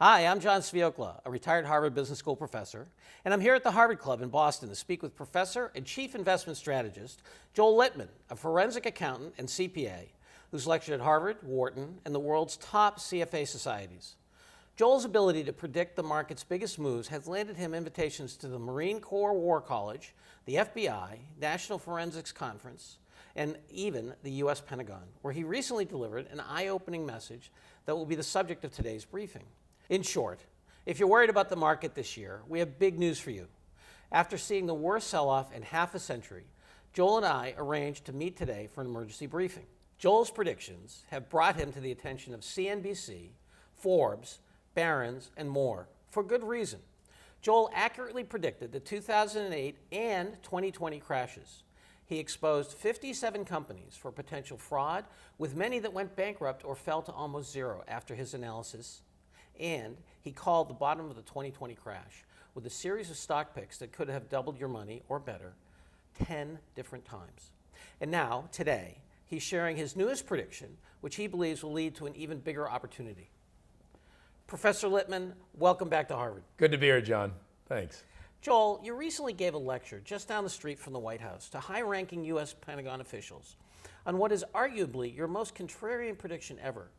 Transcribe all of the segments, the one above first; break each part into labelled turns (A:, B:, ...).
A: Hi, I'm John Sviokla, a retired Harvard Business School professor, and I'm here at the Harvard Club in Boston to speak with Professor and Chief Investment Strategist Joel Litman, a forensic accountant and CPA, who's lectured at Harvard, Wharton, and the world's top CFA societies. Joel's ability to predict the market's biggest moves has landed him invitations to the Marine Corps War College, the FBI, National Forensics Conference, and even the U.S. Pentagon, where he recently delivered an eye-opening message that will be the subject of today's briefing. In short, if you're worried about the market this year, we have big news for you. After seeing the worst sell-off in half a century, Joel and I arranged to meet today for an emergency briefing. Joel's predictions have brought him to the attention of CNBC, Forbes, Barron's, and more, for good reason. Joel accurately predicted the 2008 and 2020 crashes. He exposed 57 companies for potential fraud, with many that went bankrupt or fell to almost zero after his analysis. And he called the bottom of the 2020 crash with a series of stock picks that could have doubled your money, or better, 10 different times. And now, today, he's sharing his newest prediction, which he believes will lead to an even bigger opportunity. Professor Litman, welcome back to Harvard.
B: Good to be here, John. Thanks.
A: Joel, you recently gave a lecture just down the street from the White House to high-ranking U.S. Pentagon officials on what is arguably your most contrarian prediction ever.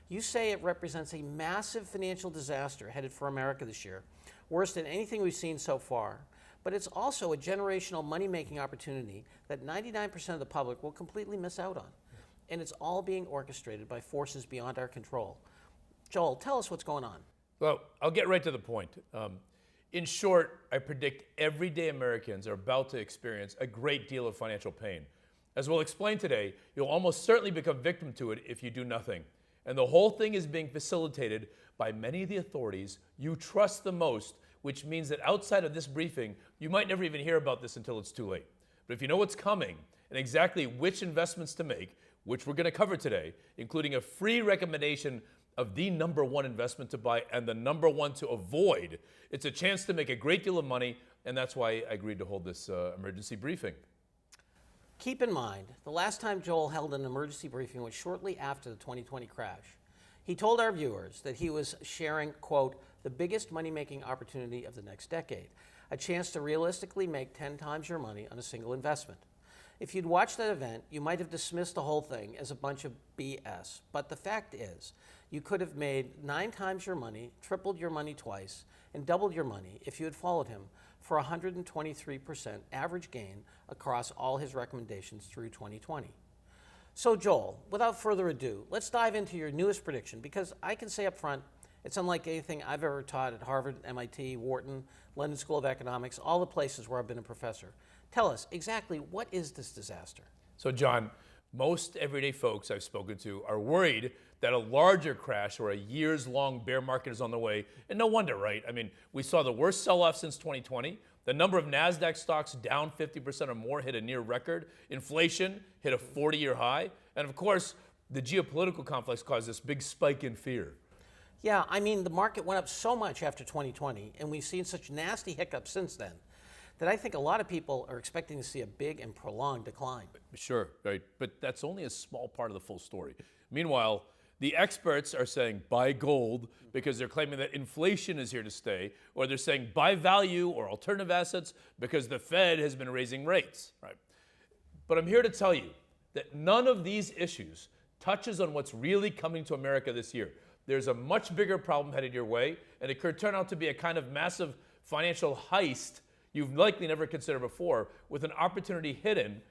A: You say it represents a massive financial disaster headed for America this year, worse than anything we've seen so far, but it's also a generational money-making opportunity that 99% of the public will completely miss out on. And it's all being orchestrated by forces beyond our control. Joel, tell us what's going on.
B: Well, I'll get right to the point. In short, I predict everyday Americans are about to experience a great deal of financial pain. As we'll explain today, you'll almost certainly become victim to it if you do nothing. And the whole thing is being facilitated by many of the authorities you trust the most, which means that outside of this briefing, you might never even hear about this until it's too late. But if you know what's coming and exactly which investments to make, which we're going to cover today, including a free recommendation of the #1 investment to buy and the #1 to avoid, it's a chance to make a great deal of money, and that's why I agreed to hold this emergency briefing.
A: Keep in mind, the last time Joel held an emergency briefing was shortly after the 2020 crash. He told our viewers that he was sharing, quote, the biggest money-making opportunity of the next decade, a chance to realistically make 10 times your money on a single investment. If you'd watched that event, you might have dismissed the whole thing as a bunch of BS. But the fact is, you could have made 9 times your money, tripled your money twice, and doubled your money if you had followed him for 123% average gain across all his recommendations through 2020. So Joel, without further ado, let's dive into your newest prediction, because I can say up front, it's unlike anything I've ever taught at Harvard, MIT, Wharton, London School of Economics, all the places where I've been a professor. Tell us, exactly what is this disaster?
B: So John, most everyday folks I've spoken to are worried that a larger crash or a years-long bear market is on the way, and no wonder, right? I mean, we saw the worst sell-off since 2020. The number of NASDAQ stocks down 50% or more hit a near record. Inflation hit a 40-year high. And of course, the geopolitical conflicts caused this big spike in fear.
A: Yeah, I mean, the market went up so much after 2020, and we've seen such nasty hiccups since then, that I think a lot of people are expecting to see a big and prolonged decline.
B: Sure, right, but that's only a small part of the full story. Meanwhile, the experts are saying buy gold because they're claiming that inflation is here to stay, or they're saying buy value or alternative assets because the Fed has been raising rates, right? But I'm here to tell you that none of these issues touches on what's really coming to America this year. There's a much bigger problem headed your way, and it could turn out to be a kind of massive financial heist you've likely never considered before, with an opportunity hidden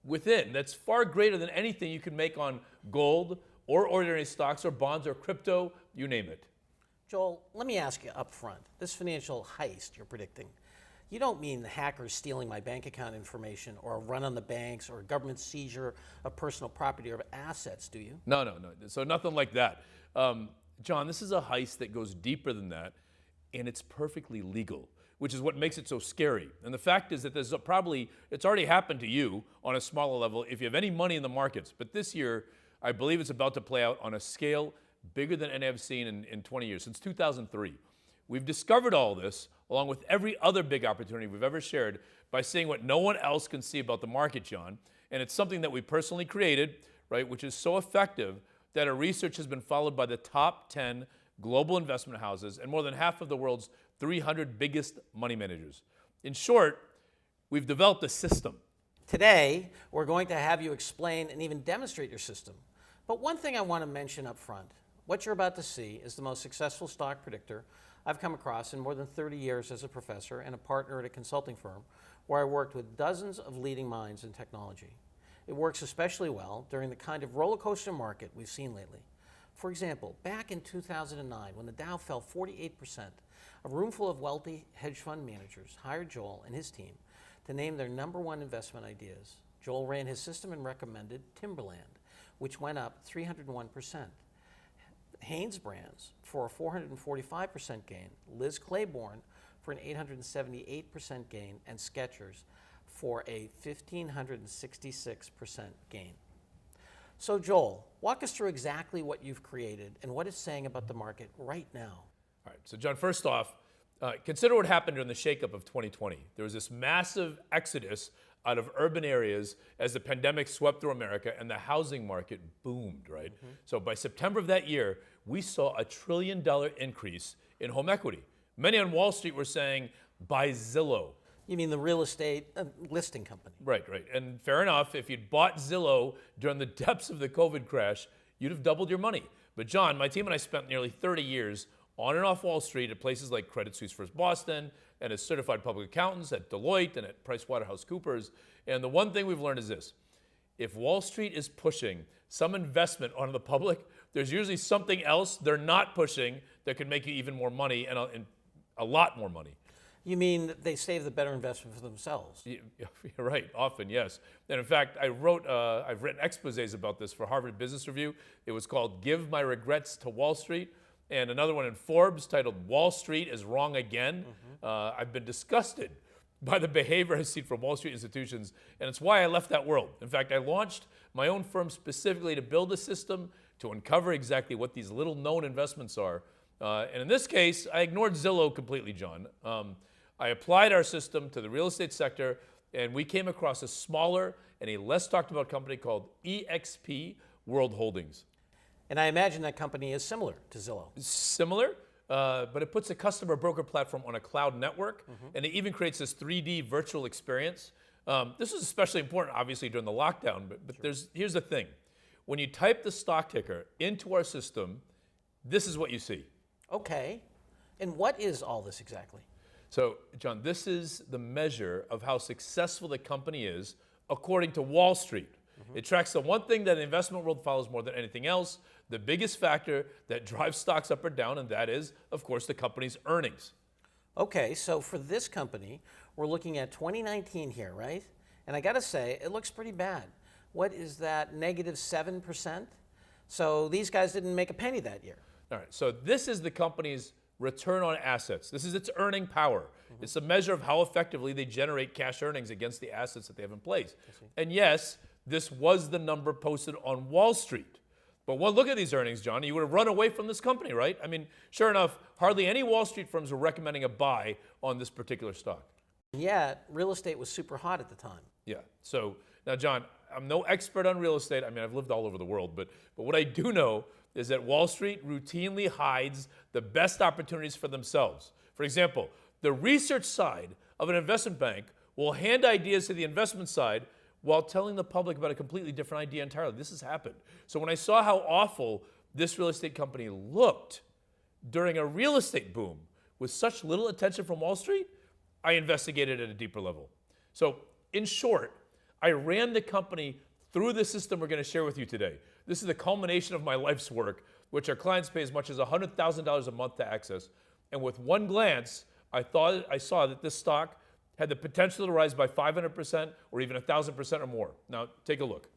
B: within that's far greater than anything you can make on gold or ordinary stocks or bonds or crypto, you name it.
A: Joel, let me ask you up front, this financial heist you're predicting, you don't mean the hackers stealing my bank account information or a run on the banks or a government seizure of personal property or assets, do you?
B: No. So nothing like that. John, this is a heist that goes deeper than that, and it's perfectly legal, which is what makes it so scary. And the fact is that it's already happened to you on a smaller level if you have any money in the markets. But this year, I believe it's about to play out on a scale bigger than any I've seen in 20 years, since 2003. We've discovered all this, along with every other big opportunity we've ever shared, by seeing what no one else can see about the market, John. And it's something that we personally created, right, which is so effective that our research has been followed by the top 10 global investment houses, and more than half of the world's 300 biggest money managers. In short, we've developed a system.
A: Today, we're going to have you explain and even demonstrate your system. But one thing I want to mention up front, what you're about to see is the most successful stock predictor I've come across in more than 30 years as a professor and a partner at a consulting firm where I worked with dozens of leading minds in technology. It works especially well during the kind of roller coaster market we've seen lately. For example, back in 2009, when the Dow fell 48%, a room full of wealthy hedge fund managers hired Joel and his team to name their #1 investment ideas. Joel ran his system and recommended Timberland, which went up 301%. Hanes Brands for a 445% gain, Liz Claiborne for an 878% gain, and Skechers for a 1,566% gain. So Joel, walk us through exactly what you've created and what it's saying about the market right now.
B: All right, so John, first off, consider what happened during the shakeup of 2020. There was this massive exodus out of urban areas as the pandemic swept through America and the housing market boomed, right? So by September of that year, we saw a $1 trillion increase in home equity. Many on Wall Street were saying, buy Zillow.
A: You mean the real estate listing company?
B: Right. And fair enough, if you'd bought Zillow during the depths of the COVID crash, you'd have doubled your money. But John, my team and I spent nearly 30 years on and off Wall Street at places like Credit Suisse First Boston, and as certified public accountants at Deloitte and at PricewaterhouseCoopers. And the one thing we've learned is this: if Wall Street is pushing some investment onto the public, there's usually something else they're not pushing that could make you even more money and a lot more money.
A: You mean they save the better investment for themselves?
B: You're right, often, yes. And in fact, I've written exposés about this for Harvard Business Review. It was called Give My Regrets to Wall Street, and another one in Forbes titled Wall Street is Wrong Again. I've been disgusted by the behavior I've seen from Wall Street institutions, and it's why I left that world. In fact, I launched my own firm specifically to build a system to uncover exactly what these little known investments are. And in this case, I ignored Zillow completely, John. I applied our system to the real estate sector, and we came across a smaller and a less talked about company called EXP World Holdings.
A: And I imagine that company is similar to Zillow.
B: Similar, but it puts a customer broker platform on a cloud network, and it even creates this 3D virtual experience. This is especially important, obviously, during the lockdown, but here's the thing. When you type the stock ticker into our system, this is what you see.
A: Okay. And what is all this exactly?
B: So, John, this is the measure of how successful the company is according to Wall Street. It tracks the one thing that the investment world follows more than anything else, the biggest factor that drives stocks up or down, and that is, of course, the company's earnings.
A: Okay, so for this company, we're looking at 2019 here, right? And I gotta say, it looks pretty bad. What is that, -7%? So these guys didn't make a penny that year.
B: All right, so this is the company's return on assets. This is its earning power. It's a measure of how effectively they generate cash earnings against the assets that they have in place. And yes, this was the number posted on Wall Street. But one look at these earnings, John, you would have run away from this company, right? I mean, sure enough, hardly any Wall Street firms were recommending a buy on this particular stock.
A: Yet, real estate was super hot at the time.
B: Yeah, so now, John, I'm no expert on real estate. I mean, I've lived all over the world, but what I do know is that Wall Street routinely hides the best opportunities for themselves. For example, the research side of an investment bank will hand ideas to the investment side while telling the public about a completely different idea entirely. This has happened. So when I saw how awful this real estate company looked during a real estate boom with such little attention from Wall Street, I investigated at a deeper level. So in short, I ran the company through the system we're going to share with you today. This is the culmination of my life's work, which our clients pay as much as $100,000 a month to access. And with one glance, I saw that this stock had the potential to rise by 500% or even 1,000% or more. Now, take a look.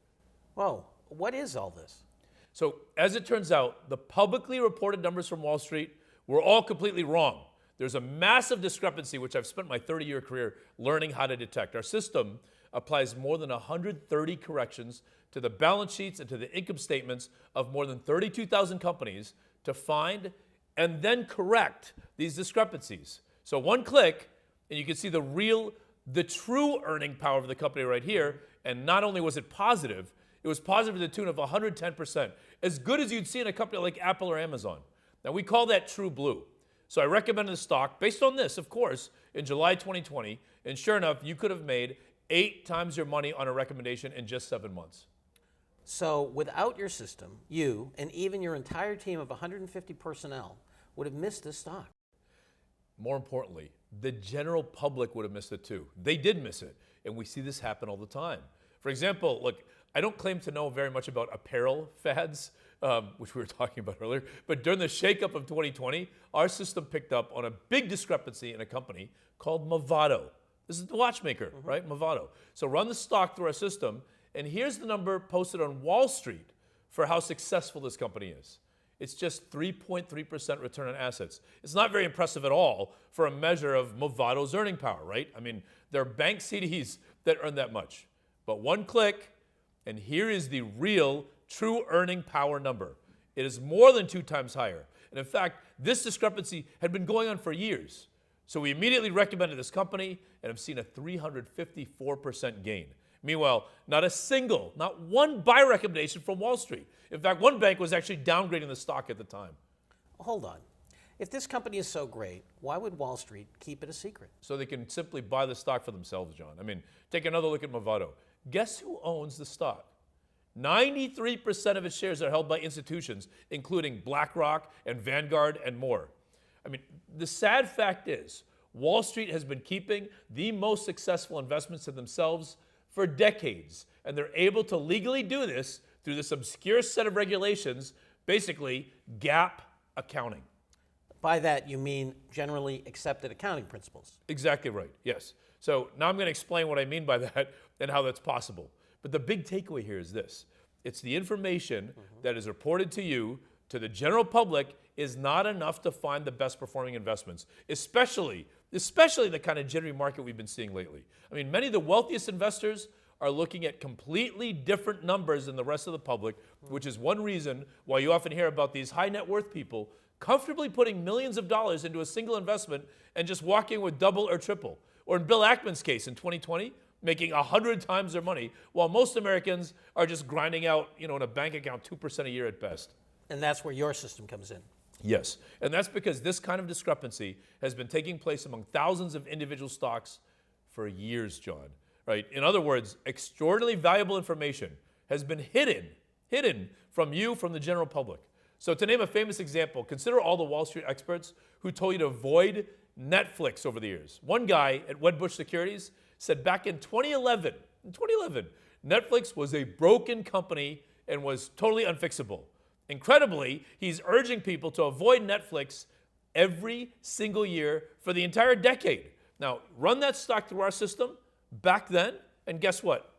A: Whoa, what is all this?
B: So, as it turns out, the publicly reported numbers from Wall Street were all completely wrong. There's a massive discrepancy, which I've spent my 30-year career learning how to detect. Our system applies more than 130 corrections to the balance sheets and to the income statements of more than 32,000 companies to find and then correct these discrepancies. So one click, and you can see the true earning power of the company right here. And not only was it was positive to the tune of 110%, as good as you'd see in a company like Apple or Amazon. Now, we call that true blue. So I recommended the stock based on this, of course, in July 2020. And sure enough, you could have made 8 times your money on a recommendation in just 7 months.
A: So without your system, you and even your entire team of 150 personnel would have missed this stock.
B: More importantly, the general public would have missed it too. They did miss it, and we see this happen all the time. For example, look, I don't claim to know very much about apparel fads, which we were talking about earlier, but during the shakeup of 2020, our system picked up on a big discrepancy in a company called Movado. This is the watchmaker, right? Movado. So run the stock through our system, and here's the number posted on Wall Street for how successful this company is. It's just 3.3% return on assets. It's not very impressive at all for a measure of Movado's earning power, right? I mean, there are bank CDs that earn that much. But one click, and here is the real, true earning power number. It is more than 2 times higher. And in fact, this discrepancy had been going on for years. So we immediately recommended this company and have seen a 354% gain. Meanwhile, not one buy recommendation from Wall Street. In fact, one bank was actually downgrading the stock at the time.
A: Hold on. If this company is so great, why would Wall Street keep it a secret?
B: So they can simply buy the stock for themselves, John. I mean, take another look at Movado. Guess who owns the stock? 93% of its shares are held by institutions, including BlackRock and Vanguard and more. I mean, the sad fact is, Wall Street has been keeping the most successful investments to themselves for decades, and they're able to legally do this through this obscure set of regulations, basically GAAP accounting.
A: By that, you mean generally accepted accounting principles.
B: Exactly right, yes. So now I'm going to explain what I mean by that and how that's possible. But the big takeaway here is this. It's the information that is reported to you, to the general public, is not enough to find the best performing investments, especially the kind of jittery market we've been seeing lately. I mean, many of the wealthiest investors are looking at completely different numbers than the rest of the public, which is one reason why you often hear about these high net worth people comfortably putting millions of dollars into a single investment and just walking with double or triple. Or in Bill Ackman's case in 2020, making 100 times their money, while most Americans are just grinding out, in a bank account 2% a year at best.
A: And that's where your system comes in.
B: Yes, and that's because this kind of discrepancy has been taking place among thousands of individual stocks for years, John. Right? In other words, extraordinarily valuable information has been hidden from you, from the general public. So to name a famous example, consider all the Wall Street experts who told you to avoid Netflix over the years. One guy at Wedbush Securities said back in 2011, Netflix was a broken company and was totally unfixable. Incredibly, he's urging people to avoid Netflix every single year for the entire decade. Now, run that stock through our system back then, and guess what?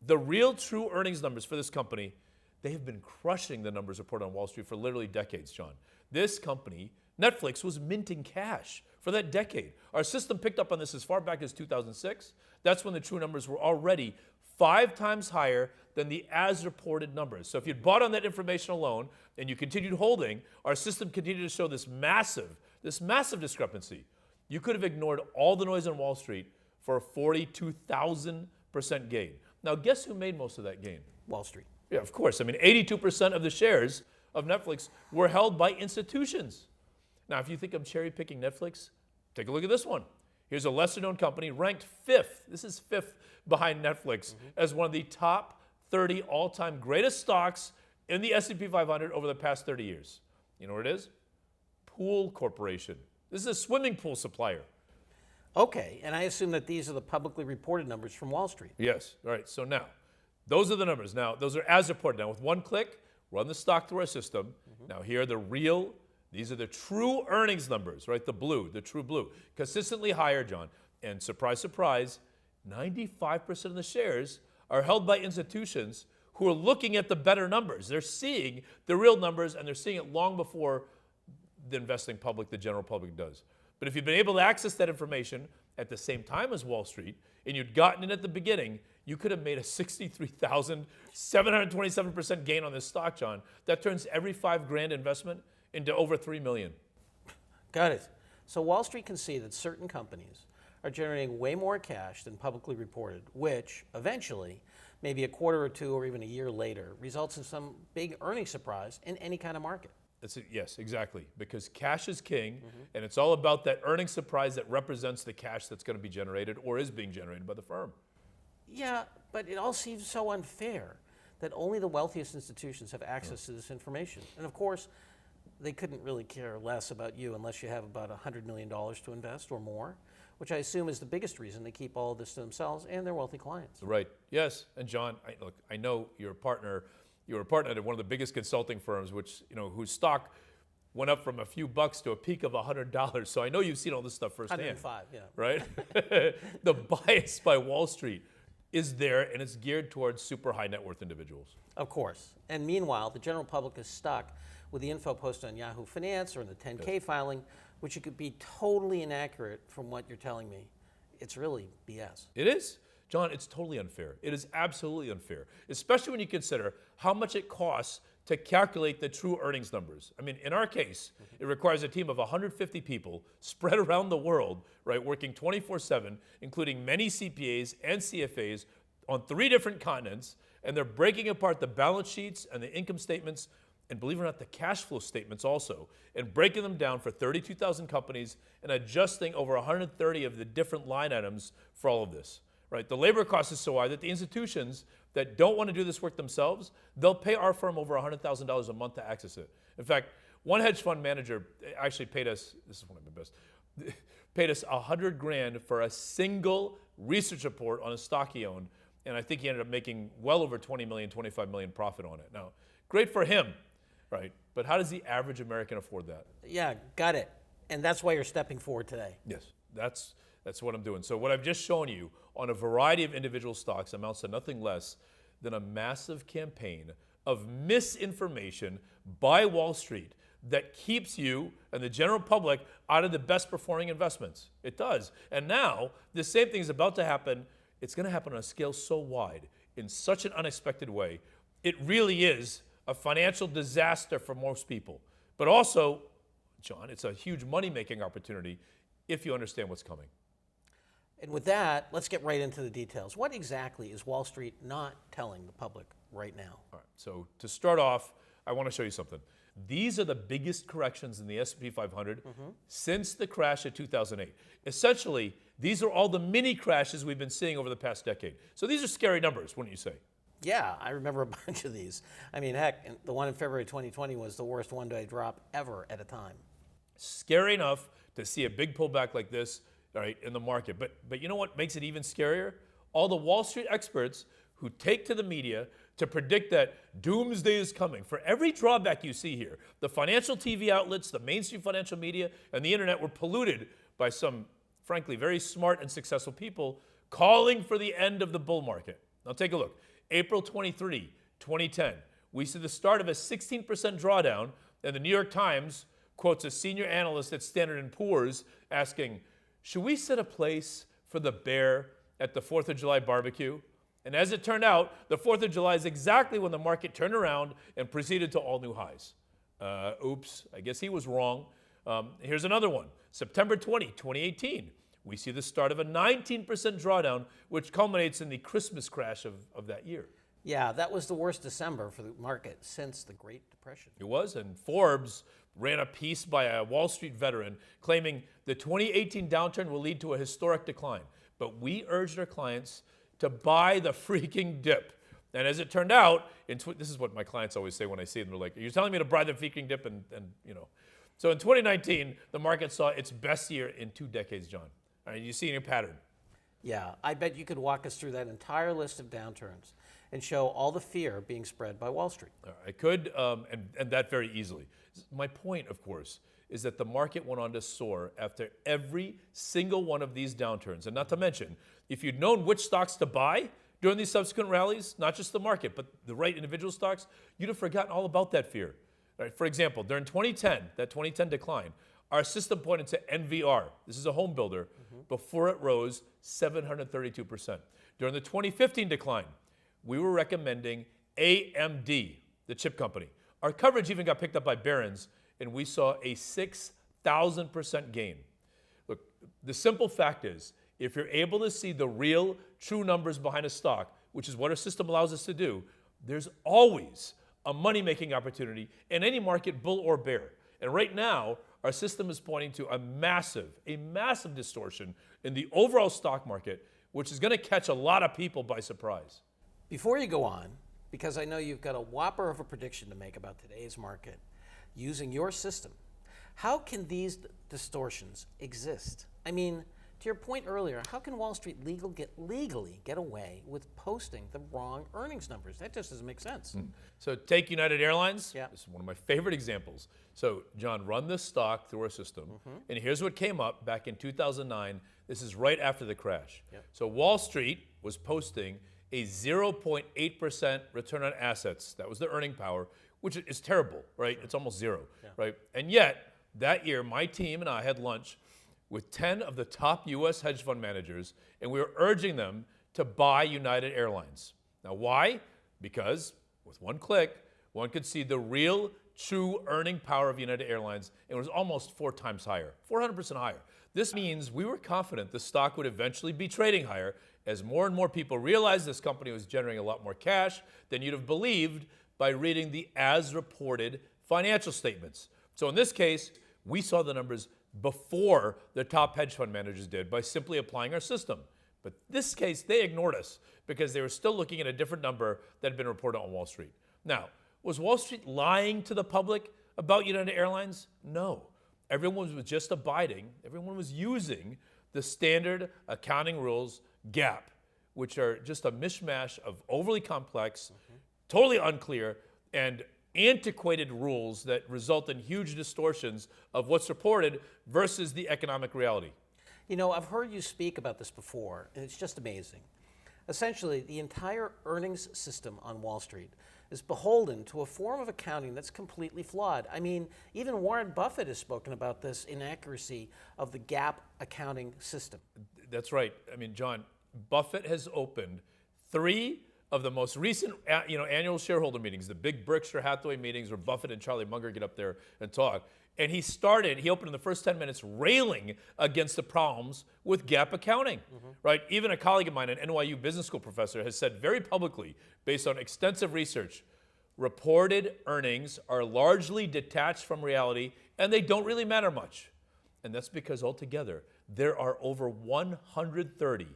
B: The real true earnings numbers for this company, they have been crushing the numbers reported on Wall Street for literally decades, John. This company, Netflix, was minting cash for that decade. Our system picked up on this as far back as 2006. That's when the true numbers were already 5 times higher than the as-reported numbers. So if you'd bought on that information alone and you continued holding, our system continued to show this massive discrepancy. You could have ignored all the noise on Wall Street for a 42,000% gain. Now, guess who made most of that gain?
A: Wall Street.
B: Yeah, of course. I mean, 82% of the shares of Netflix were held by institutions. Now, if you think I'm cherry-picking Netflix, take a look at this one. Here's a lesser-known company ranked 5th. This is 5th behind Netflix as one of the top 30 all-time greatest stocks in the S&P 500 over the past 30 years. You know what it is? Pool Corporation. This is a swimming pool supplier.
A: Okay, and I assume that these are the publicly reported numbers from Wall Street.
B: Yes. All right. So now, those are the numbers. Now, those are as reported. Now, with one click, run the stock through our system. Now, here are these are the true earnings numbers, right? The true blue. Consistently higher, John. And surprise, surprise, 95% of the shares are held by institutions who are looking at the better numbers. They're seeing the real numbers, and they're seeing it long before the investing public, the general public, does. But if you've been able to access that information at the same time as Wall Street, and you'd gotten it at the beginning, you could have made a 63,727% gain on this stock, John. That turns every $5,000 investment into over $3 million.
A: Got it. So Wall Street can see that certain companies are generating way more cash than publicly reported, which eventually, maybe a quarter or two or even a year later, results in some big earnings surprise in any kind of market.
B: Yes, exactly. Because cash is king, and it's all about that earnings surprise that represents the cash that's going to be generated or is being generated by the firm.
A: Yeah, but it all seems so unfair that only the wealthiest institutions have access to this information. And of course, they couldn't really care less about you unless you have about $100 million to invest or more, which I assume is the biggest reason they keep all of this to themselves and their wealthy clients.
B: Right. Yes. And John, look, I know you're a partner. You're a partner at one of the biggest consulting firms, which whose stock went up from a few bucks to a peak of $100. So I know you've seen all this stuff firsthand.
A: 105, yeah.
B: Right. The bias by Wall Street is there, and it's geared towards super high net worth individuals.
A: Of course. And meanwhile, the general public is stuck with the info posted on Yahoo Finance or in the 10K filing, which could be totally inaccurate from what you're telling me. It's really BS.
B: It is. John, it's totally unfair. It is absolutely unfair, especially when you consider how much it costs to calculate the true earnings numbers. I mean, in our case, it requires a team of 150 people spread around the world, right, working 24/7, including many CPAs and CFAs on 3 different continents, and they're breaking apart the balance sheets and the income statements, and believe it or not, the cash flow statements also, and breaking them down for 32,000 companies and adjusting over 130 of the different line items for all of this. Right? The labor cost is so high that the institutions that don't want to do this work themselves, they'll pay our firm over $100,000 a month to access it. In fact, one hedge fund manager actually paid us, this is one of my best, paid us $100,000 for a single research report on a stock he owned, and I think he ended up making well over 20 million, 25 million profit on it. Now, great for him, right? But how does the average American afford that?
A: Yeah, got it. And that's why you're stepping forward today.
B: Yes, that's what I'm doing. So what I've just shown you on a variety of individual stocks amounts to nothing less than a massive campaign of misinformation by Wall Street that keeps you and the general public out of the best performing investments. It does. And now, the same thing is about to happen. It's going to happen on a scale so wide, in such an unexpected way. It really is a financial disaster for most people. But also, John, it's a huge money-making opportunity if you understand what's coming.
A: And with that, let's get right into the details. What exactly is Wall Street not telling the public right now?
B: All right, so to start off, I want to show you something. These are the biggest corrections in the S&P 500 since the crash of 2008. Essentially, these are all the mini crashes we've been seeing over the past decade. So these are scary numbers, wouldn't you say?
A: Yeah, I remember a bunch of these. I mean, heck, the one in February 2020 was the worst one-day drop ever at a time.
B: Scary enough to see a big pullback like this, all right, in the market. But you know what makes it even scarier? All the Wall Street experts who take to the media to predict that doomsday is coming. For every drawback you see here, the financial TV outlets, the mainstream financial media, and the internet were polluted by some, frankly, very smart and successful people calling for the end of the bull market. Now take a look. April 23, 2010, we see the start of a 16% drawdown, and the New York Times quotes a senior analyst at Standard & Poor's asking, should we set a place for the bear at the 4th of July barbecue? And as it turned out, the 4th of July is exactly when the market turned around and proceeded to all new highs. Oops, I guess he was wrong. Here's another one. September 20, 2018. We see the start of a 19% drawdown, which culminates in the Christmas crash of that year.
A: Yeah, that was the worst December for the market since the Great Depression.
B: It was, and Forbes ran a piece by a Wall Street veteran claiming the 2018 downturn will lead to a historic decline. But we urged our clients to buy the freaking dip. And as it turned out, this is what my clients always say when I see them. They're like, are you telling me to buy the freaking dip? And you know. So in 2019, the market saw its best year in 2 decades, John. All right, you see a pattern.
A: Yeah, I bet you could walk us through that entire list of downturns and show all the fear being spread by Wall Street.
B: I could, and that very easily. My point, of course, is that the market went on to soar after every single one of these downturns. And not to mention, if you'd known which stocks to buy during these subsequent rallies, not just the market, but the right individual stocks, you'd have forgotten all about that fear. All right, for example, during 2010, that 2010 decline, our system pointed to NVR. This is a home builder. Before it rose 732%. During the 2015 decline, we were recommending AMD, the chip company. Our coverage even got picked up by Barron's, and we saw a 6,000% gain. Look, the simple fact is, if you're able to see the real, true numbers behind a stock, which is what our system allows us to do, there's always a money-making opportunity in any market, bull or bear. And right now, our system is pointing to a massive distortion in the overall stock market, which is going to catch a lot of people by surprise.
A: Before you go on, because I know you've got a whopper of a prediction to make about today's market, using your system, how can these distortions exist? I mean, to your point earlier, how can Wall Street legally get away with posting the wrong earnings numbers? That just doesn't make sense.
B: So take United Airlines.
A: Yeah.
B: This is one of my favorite examples. So John, run this stock through our system, and here's what came up back in 2009. This is right after the crash.
A: Yep.
B: So Wall Street was posting a 0.8% return on assets. That was the earning power, which is terrible, right? It's almost zero, right? And yet, that year, my team and I had lunch with 10 of the top US hedge fund managers, and we were urging them to buy United Airlines. Now, why? Because with one click, one could see the real, true earning power of United Airlines, and it was almost 4 times higher, 400% higher. This means we were confident the stock would eventually be trading higher as more and more people realized this company was generating a lot more cash than you'd have believed by reading the as-reported financial statements. So in this case, we saw the numbers before the top hedge fund managers did by simply applying our system. But this case, they ignored us because they were still looking at a different number that had been reported on Wall Street. Now, was Wall Street lying to the public about United Airlines? No. Everyone was just abiding, everyone was using the standard accounting rules, GAAP, which are just a mishmash of overly complex, totally unclear, and antiquated rules that result in huge distortions of what's reported versus the economic reality.
A: You know, I've heard you speak about this before, and it's just amazing. Essentially, the entire earnings system on Wall Street is beholden to a form of accounting that's completely flawed. I mean, even Warren Buffett has spoken about this inaccuracy of the GAAP accounting system.
B: That's right. I mean, John, Buffett has opened 3 of the most recent annual shareholder meetings, the big Berkshire Hathaway meetings where Buffett and Charlie Munger get up there and talk. And he opened in the first 10 minutes railing against the problems with GAAP accounting, right? Even a colleague of mine, an NYU business school professor, has said very publicly, based on extensive research, reported earnings are largely detached from reality and they don't really matter much. And that's because altogether, there are over 130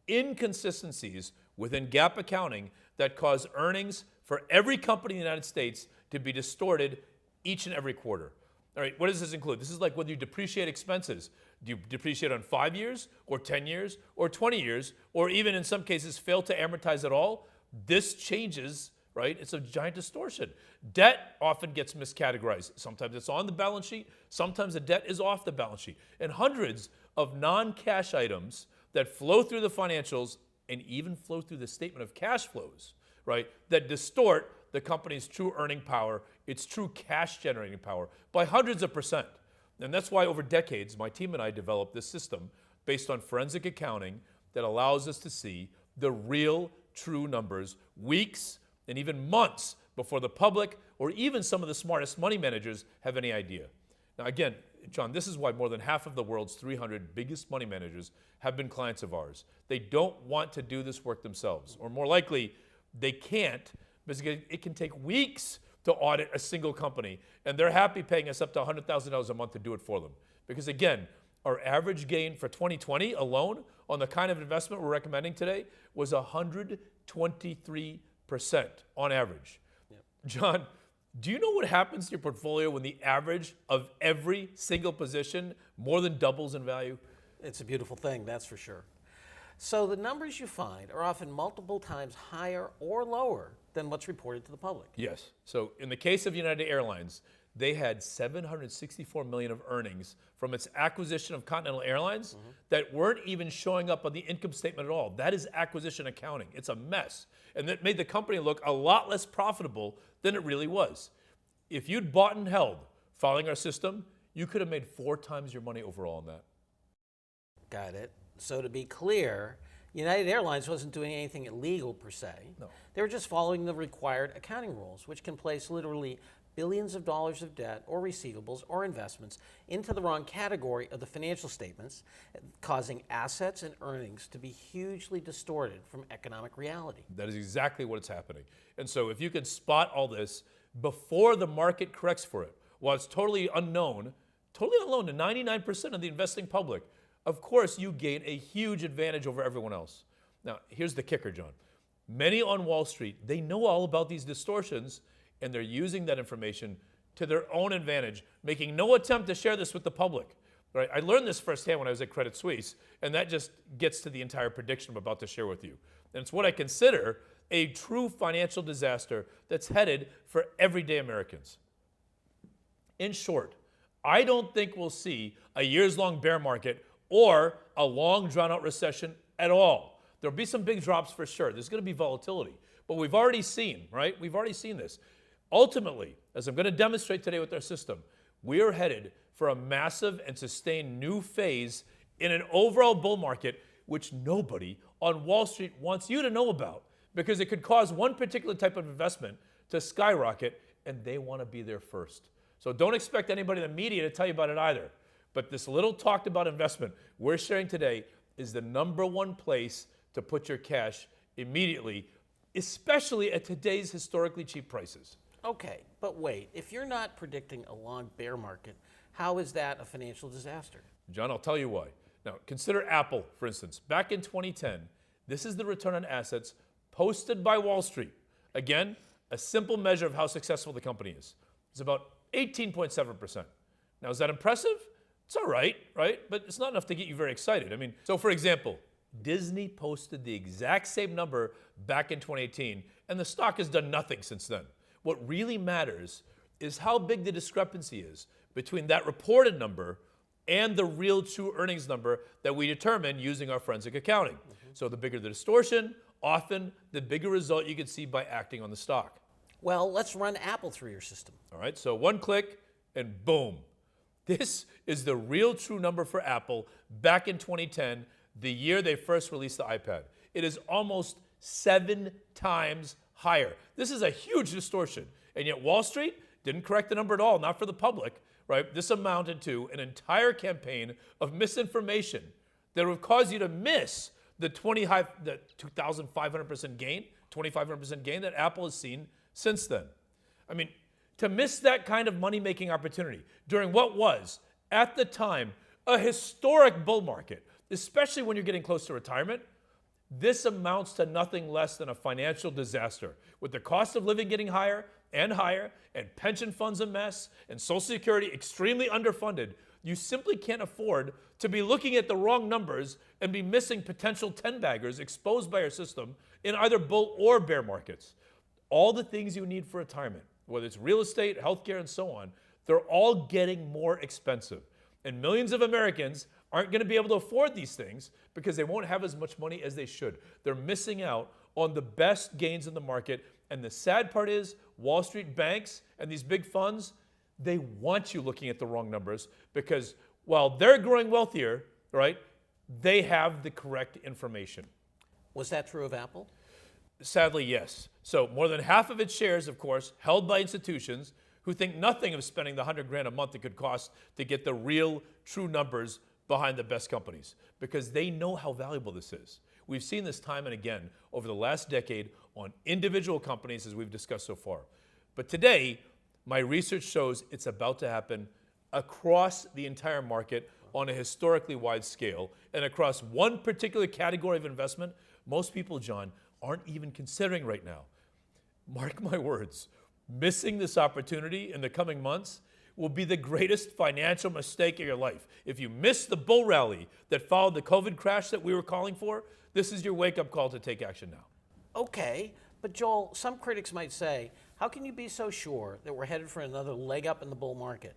B: inconsistencies within GAAP accounting that cause earnings for every company in the United States to be distorted each and every quarter. All right, what does this include? This is like whether you depreciate expenses. Do you depreciate on 5 years or 10 years or 20 years or even in some cases fail to amortize at all? This changes, right? It's a giant distortion. Debt often gets miscategorized. Sometimes it's on the balance sheet. Sometimes the debt is off the balance sheet. And hundreds of non-cash items that flow through the financials and even flow through the statement of cash flows, right, that distort the company's true earning power, its true cash generating power by hundreds of %. And that's why over decades, my team and I developed this system based on forensic accounting that allows us to see the real true numbers weeks and even months before the public or even some of the smartest money managers have any idea. Now again, John, this is why more than half of the world's 300 biggest money managers have been clients of ours. They don't want to do this work themselves, or more likely, they can't because it can take weeks to audit a single company, and they're happy paying us up to $100,000 a month to do it for them. Because again, our average gain for 2020 alone on the kind of investment we're recommending today was 123% on average. Yep. John, do you know what happens to your portfolio when the average of every single position more than doubles in value?
A: It's a beautiful thing, that's for sure. So the numbers you find are often multiple times higher or lower than what's reported to the public.
B: Yes. So in the case of United Airlines, they had $764 million of earnings from its acquisition of Continental Airlines that weren't even showing up on the income statement at all. That is acquisition accounting. It's a mess. And that made the company look a lot less profitable than it really was. If you'd bought and held following our system, you could have made 4 times your money overall on that.
A: Got it. So to be clear, United Airlines wasn't doing anything illegal per se.
B: No.
A: They were just following the required accounting rules, which can place literally billions of dollars of debt or receivables or investments into the wrong category of the financial statements, causing assets and earnings to be hugely distorted from economic reality.
B: That is exactly what's happening. And so if you can spot all this, before the market corrects for it, while it's totally unknown to 99% of the investing public, of course you gain a huge advantage over everyone else. Now, here's the kicker, John. Many on Wall Street, they know all about these distortions, and they're using that information to their own advantage, making no attempt to share this with the public. Right? I learned this firsthand when I was at Credit Suisse, and that just gets to the entire prediction I'm about to share with you. And it's what I consider a true financial disaster that's headed for everyday Americans. In short, I don't think we'll see a years-long bear market or a long, drawn-out recession at all. There'll be some big drops for sure. There's going to be volatility. But we've already seen, right? We've already seen this. Ultimately, as I'm going to demonstrate today with our system, we are headed for a massive and sustained new phase in an overall bull market, which nobody on Wall Street wants you to know about, because it could cause one particular type of investment to skyrocket, and they want to be there first. So don't expect anybody in the media to tell you about it either. But this little talked about investment we're sharing today is the #1 place to put your cash immediately, especially at today's historically cheap prices.
A: Okay, but wait, if you're not predicting a long bear market, how is that a financial disaster?
B: John, I'll tell you why. Now, consider Apple, for instance. Back in 2010, this is the return on assets posted by Wall Street. Again, a simple measure of how successful the company is. It's about 18.7%. Now, is that impressive? It's all right, right? But it's not enough to get you very excited. I mean, so for example, Disney posted the exact same number back in 2018, and the stock has done nothing since then. What really matters is how big the discrepancy is between that reported number and the real true earnings number that we determine using our forensic accounting. So the bigger the distortion, often the bigger result you can see by acting on the stock.
A: Well, let's run Apple through your system.
B: All right, so one click and boom. This is the real true number for Apple back in 2010, the year they first released the iPad. It is almost 7 times higher. This is a huge distortion. And yet Wall Street didn't correct the number at all, not for the public, right? This amounted to an entire campaign of misinformation that would cause you to miss the 2,500% gain, 2,500% gain that Apple has seen since then. I mean, to miss that kind of money-making opportunity during what was, at the time, a historic bull market, especially when you're getting close to retirement, this amounts to nothing less than a financial disaster, with the cost of living getting higher, and pension funds a mess, and Social Security extremely underfunded. You simply can't afford to be looking at the wrong numbers and be missing potential 10-baggers exposed by our system in either bull or bear markets. All the things you need for retirement, whether it's real estate, healthcare, and so on, they're all getting more expensive. And millions of Americans aren't going to be able to afford these things because they won't have as much money as they should. They're missing out on the best gains in the market. And the sad part is Wall Street banks and these big funds, they want you looking at the wrong numbers because while they're growing wealthier, right, they have the correct information.
A: Was that true of Apple?
B: Sadly, yes. So more than half of its shares, of course, held by institutions who think nothing of spending the $100,000 a month it could cost to get the real, true numbers behind the best companies, because they know how valuable this is. We've seen this time and again over the last decade on individual companies, as we've discussed so far. But today, my research shows it's about to happen across the entire market on a historically wide scale and across one particular category of investment most people, John, aren't even considering right now. Mark my words, missing this opportunity in the coming months will be the greatest financial mistake of your life. If you miss the bull rally that followed the COVID crash that we were calling for, this is your wake-up call to take action now.
A: Okay, but Joel, some critics might say, how can you be so sure that we're headed for another leg up in the bull market?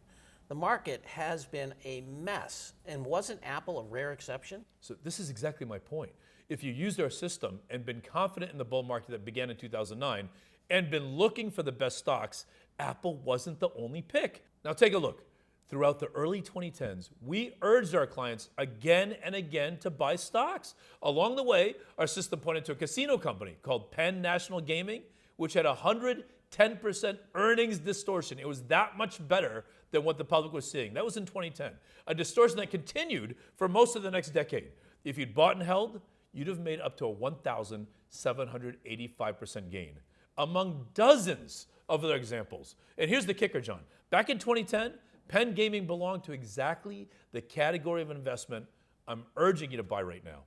A: The market has been a mess, and wasn't Apple a rare exception?
B: So this is exactly my point. If you used our system and been confident in the bull market that began in 2009 and been looking for the best stocks, Apple wasn't the only pick. Now take a look. Throughout the early 2010s, we urged our clients again and again to buy stocks. Along the way, our system pointed to a casino company called Penn National Gaming, which had 110% earnings distortion. It was that much better than what the public was seeing. That was in 2010. A distortion that continued for most of the next decade. If you'd bought and held, you'd have made up to a 1,785% gain among dozens of other examples. And here's the kicker, John. Back in 2010, Penn Gaming belonged to exactly the category of investment I'm urging you to buy right now.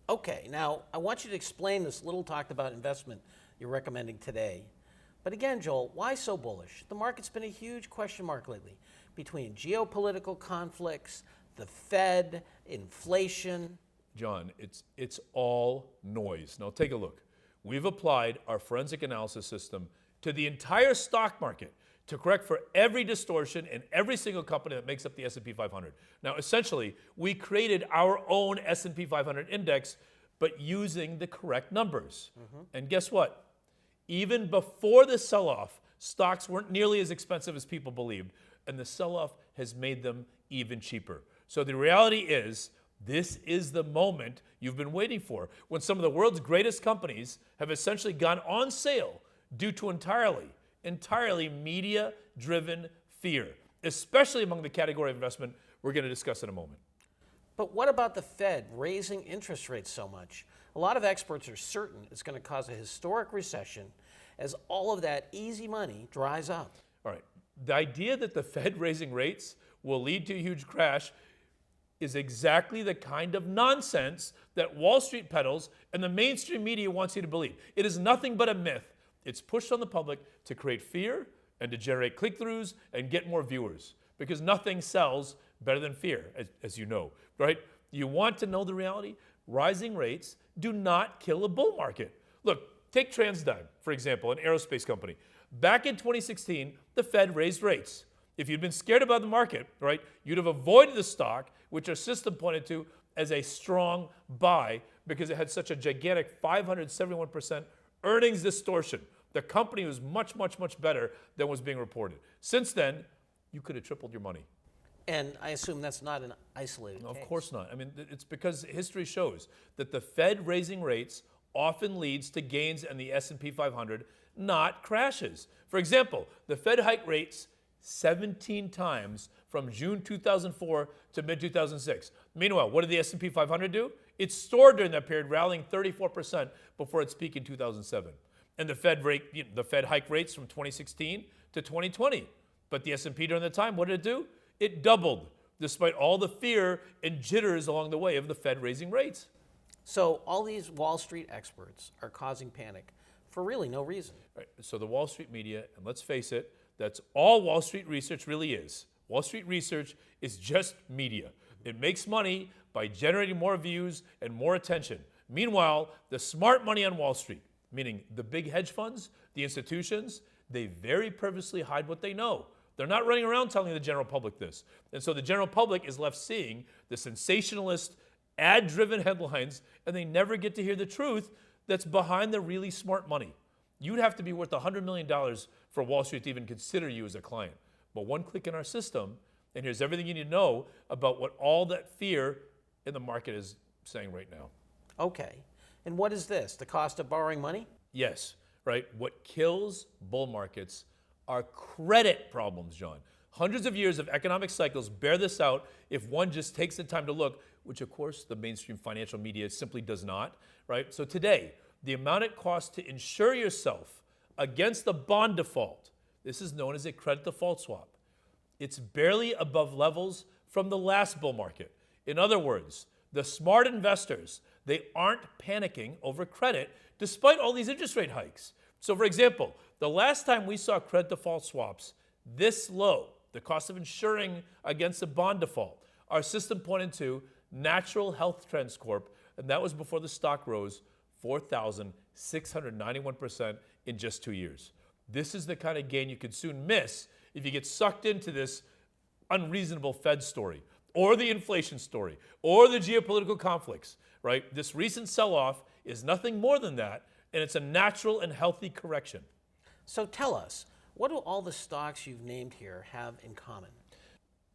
A: Okay, now I want you to explain this little talked about investment you're recommending today. But again, Joel, why so bullish? The market's been a huge question mark lately between geopolitical conflicts, the Fed, inflation.
B: John, it's all noise. Now take a look. We've applied our forensic analysis system to the entire stock market to correct for every distortion in every single company that makes up the S&P 500. Now, essentially, we created our own S&P 500 index, but using the correct numbers. And guess what? Even before the sell-off, stocks weren't nearly as expensive as people believed, and the sell-off has made them even cheaper. So the reality is, this is the moment you've been waiting for, when some of the world's greatest companies have essentially gone on sale due to entirely media-driven fear, especially among the category of investment we're going to discuss in a moment.
A: But what about the Fed raising interest rates so much? A lot of experts are certain it's going to cause a historic recession as all of that easy money dries up.
B: All right. The idea that the Fed raising rates will lead to a huge crash is exactly the kind of nonsense that Wall Street peddles and the mainstream media wants you to believe. It is nothing but a myth. It's pushed on the public to create fear and to generate click-throughs and get more viewers, because nothing sells better than fear, as you know, right? You want to know the reality? Rising rates do not kill a bull market. Look, take TransDigm, for example, an aerospace company. Back in 2016, the Fed raised rates. If you'd been scared about the market, right, you'd have avoided the stock, which our system pointed to as a strong buy because it had such a gigantic 571% earnings distortion. The company was much, much, much better than was being reported. Since then, you could have tripled your money.
A: And I assume that's not an isolated
B: No,
A: case.
B: of course not. I mean, it's because history shows that the Fed raising rates often leads to gains in the S&P 500, not crashes. For example, the Fed hiked rates 17 times from June 2004 to mid-2006. Meanwhile, what did the S&P 500 do? It soared during that period, rallying 34% before its peak in 2007. And the Fed hiked rates from 2016 to 2020. But the S&P during that time, what did it do? It doubled, despite all the fear and jitters along the way of the Fed raising rates.
A: So all these Wall Street experts are causing panic for really no reason.
B: Right. So the Wall Street media, and let's face it, that's all Wall Street research really is. Wall Street research is just media. It makes money by generating more views and more attention. Meanwhile, the smart money on Wall Street, meaning the big hedge funds, the institutions, they very purposely hide what they know. They're not running around telling the general public this. And so the general public is left seeing the sensationalist, ad-driven headlines, and they never get to hear the truth that's behind the really smart money. You'd have to be worth $100 million for Wall Street to even consider you as a client. But one click in our system, and here's everything you need to know about what all that fear in the market is saying right now.
A: Okay. And what is this? The cost of borrowing money?
B: Yes, right? What kills bull markets are credit problems, John. Hundreds of years of economic cycles bear this out if one just takes the time to look, which of course the mainstream financial media simply does not, right? So today, the amount it costs to insure yourself against a bond default, this is known as a credit default swap. It's barely above levels from the last bull market. In other words, the smart investors, they aren't panicking over credit despite all these interest rate hikes. So for example, the last time we saw credit default swaps this low, the cost of insuring against a bond default, our system pointed to Natural Health Trends Corp, and that was before the stock rose 4,691% in just 2 years. This is the kind of gain you could soon miss if you get sucked into this unreasonable Fed story, or the inflation story, or the geopolitical conflicts, right? This recent sell-off is nothing more than that, and it's a natural and healthy correction.
A: So tell us, what do all the stocks you've named here have in common?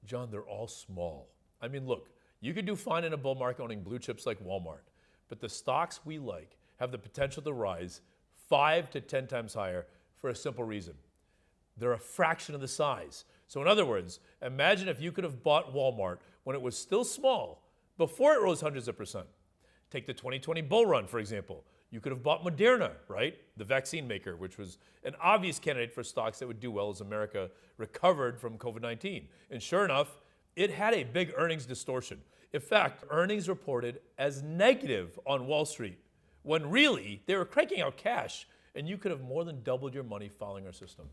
B: John, they're all small. I mean, look, you could do fine in a bull market owning blue chips like Walmart, but the stocks we like have the potential to rise 5 to 10 times higher for a simple reason. They're a fraction of the size. So in other words, imagine if you could have bought Walmart when it was still small, before it rose hundreds of percent. Take the 2020 bull run, for example. You could have bought Moderna, right? The vaccine maker, which was an obvious candidate for stocks that would do well as America recovered from COVID-19. And sure enough, it had a big earnings distortion. In fact, earnings reported as negative on Wall Street, when really they were cranking out cash, and you could have more than doubled your money following our system.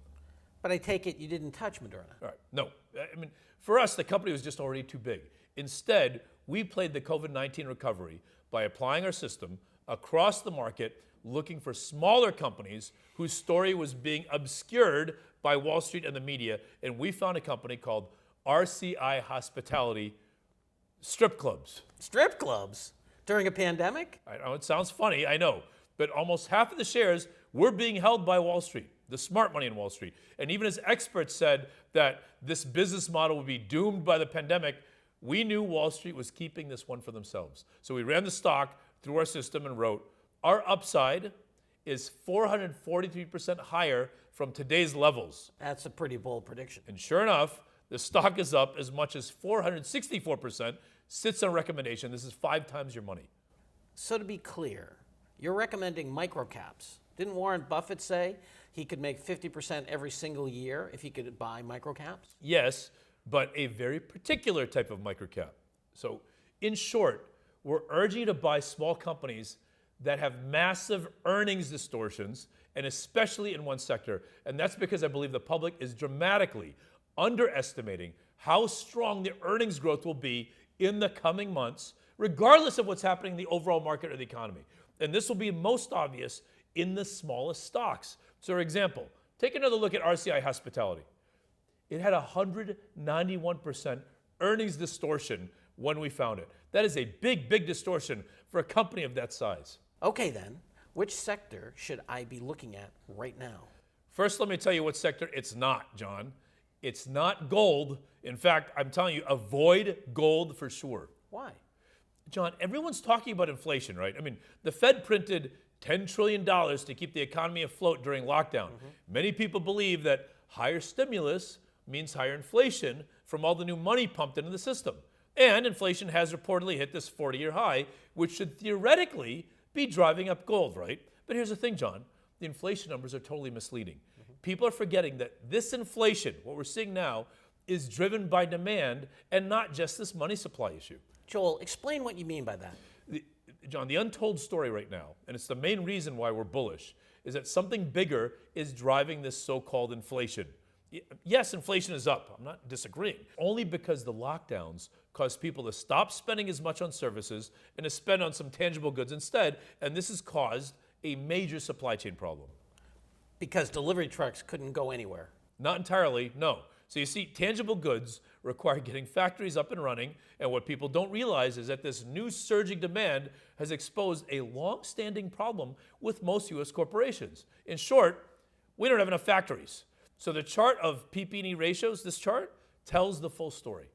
A: But I take it you didn't touch Moderna.
B: All right, no. I mean, for us, the company was just already too big. Instead, we played the COVID-19 recovery by applying our system across the market, looking for smaller companies whose story was being obscured by Wall Street and the media, and we found a company called RCI Hospitality Strip Clubs.
A: Strip clubs? During a pandemic?
B: I know it sounds funny, I know, but almost half of the shares were being held by Wall Street, the smart money in Wall Street. And even as experts said that this business model would be doomed by the pandemic, we knew Wall Street was keeping this one for themselves. So we ran the stock through our system and wrote, our upside is 443% higher from today's levels.
A: That's a pretty bold prediction.
B: And sure enough, the stock is up as much as 464%, sits on recommendation. This is 5 times your money.
A: So to be clear, you're recommending microcaps. Didn't Warren Buffett say he could make 50% every single year if he could buy microcaps?
B: Yes, but a very particular type of microcap. So in short, we're urging you to buy small companies that have massive earnings distortions, and especially in one sector. And that's because I believe the public is dramatically underestimating how strong the earnings growth will be in the coming months, regardless of what's happening in the overall market or the economy. And this will be most obvious in the smallest stocks. So for example, take another look at RCI Hospitality. It had 191% earnings distortion when we found it. That is a big, big distortion for a company of that size.
A: Okay then, which sector should I be looking at right now?
B: First, let me tell you what sector it's not, John. It's not gold. In fact, I'm telling you, avoid gold for sure.
A: Why?
B: John, everyone's talking about inflation, right? I mean, the Fed printed $10 trillion to keep the economy afloat during lockdown. Many people believe that higher stimulus means higher inflation from all the new money pumped into the system. And inflation has reportedly hit this 40-year high, which should theoretically be driving up gold, right? But here's the thing, John. The inflation numbers are totally misleading. People are forgetting that this inflation, what we're seeing now, is driven by demand and not just this money supply issue.
A: Joel, explain what you mean by that.
B: John, the untold story right now, and it's the main reason why we're bullish, is that something bigger is driving this so-called inflation. Yes, inflation is up. I'm not disagreeing. Only because the lockdowns caused people to stop spending as much on services and to spend on some tangible goods instead, and this has caused a major supply chain problem.
A: Because delivery trucks couldn't go anywhere.
B: Not entirely, no. So you see, tangible goods require getting factories up and running, and what people don't realize is that this new surging demand has exposed a long-standing problem with most U.S. corporations. In short, we don't have enough factories. So the chart of PP&E ratios, this chart, tells the full story.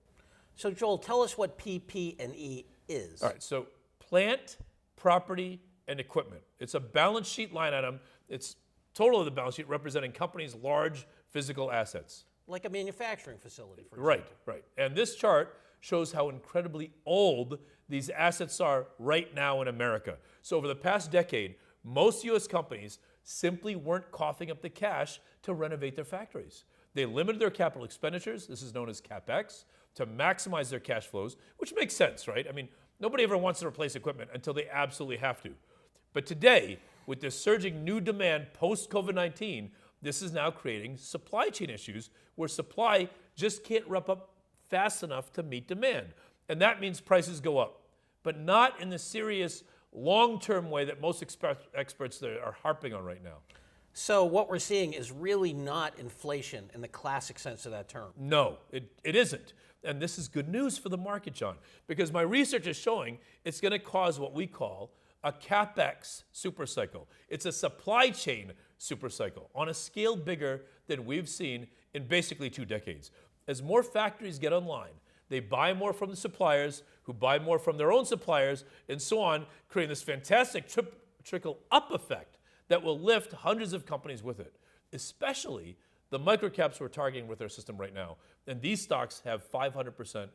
A: So Joel, tell us what PP&E is.
B: All right, so plant, property, and equipment. It's a balance sheet line item. It's total of the balance sheet representing companies' large physical assets.
A: Like a manufacturing facility, for example.
B: Right, right. And this chart shows how incredibly old these assets are right now in America. So over the past decade, most U.S. companies simply weren't coughing up the cash to renovate their factories. They limited their capital expenditures, this is known as CapEx, to maximize their cash flows, which makes sense, right? I mean, nobody ever wants to replace equipment until they absolutely have to. But today, with this surging new demand post-COVID-19, this is now creating supply chain issues where supply just can't ramp up fast enough to meet demand. And that means prices go up, but not in the serious long-term way that most experts are harping on right now.
A: So what we're seeing is really not inflation in the classic sense of that term.
B: No, it isn't. And this is good news for the market, John, because my research is showing it's going to cause what we call a CapEx supercycle. It's a supply chain supercycle on a scale bigger than we've seen in basically 2 decades. As more factories get online, they buy more from the suppliers, who buy more from their own suppliers, and so on, creating this fantastic trickle-up effect that will lift hundreds of companies with it, especially the microcaps we're targeting with our system right now. And these stocks have 500%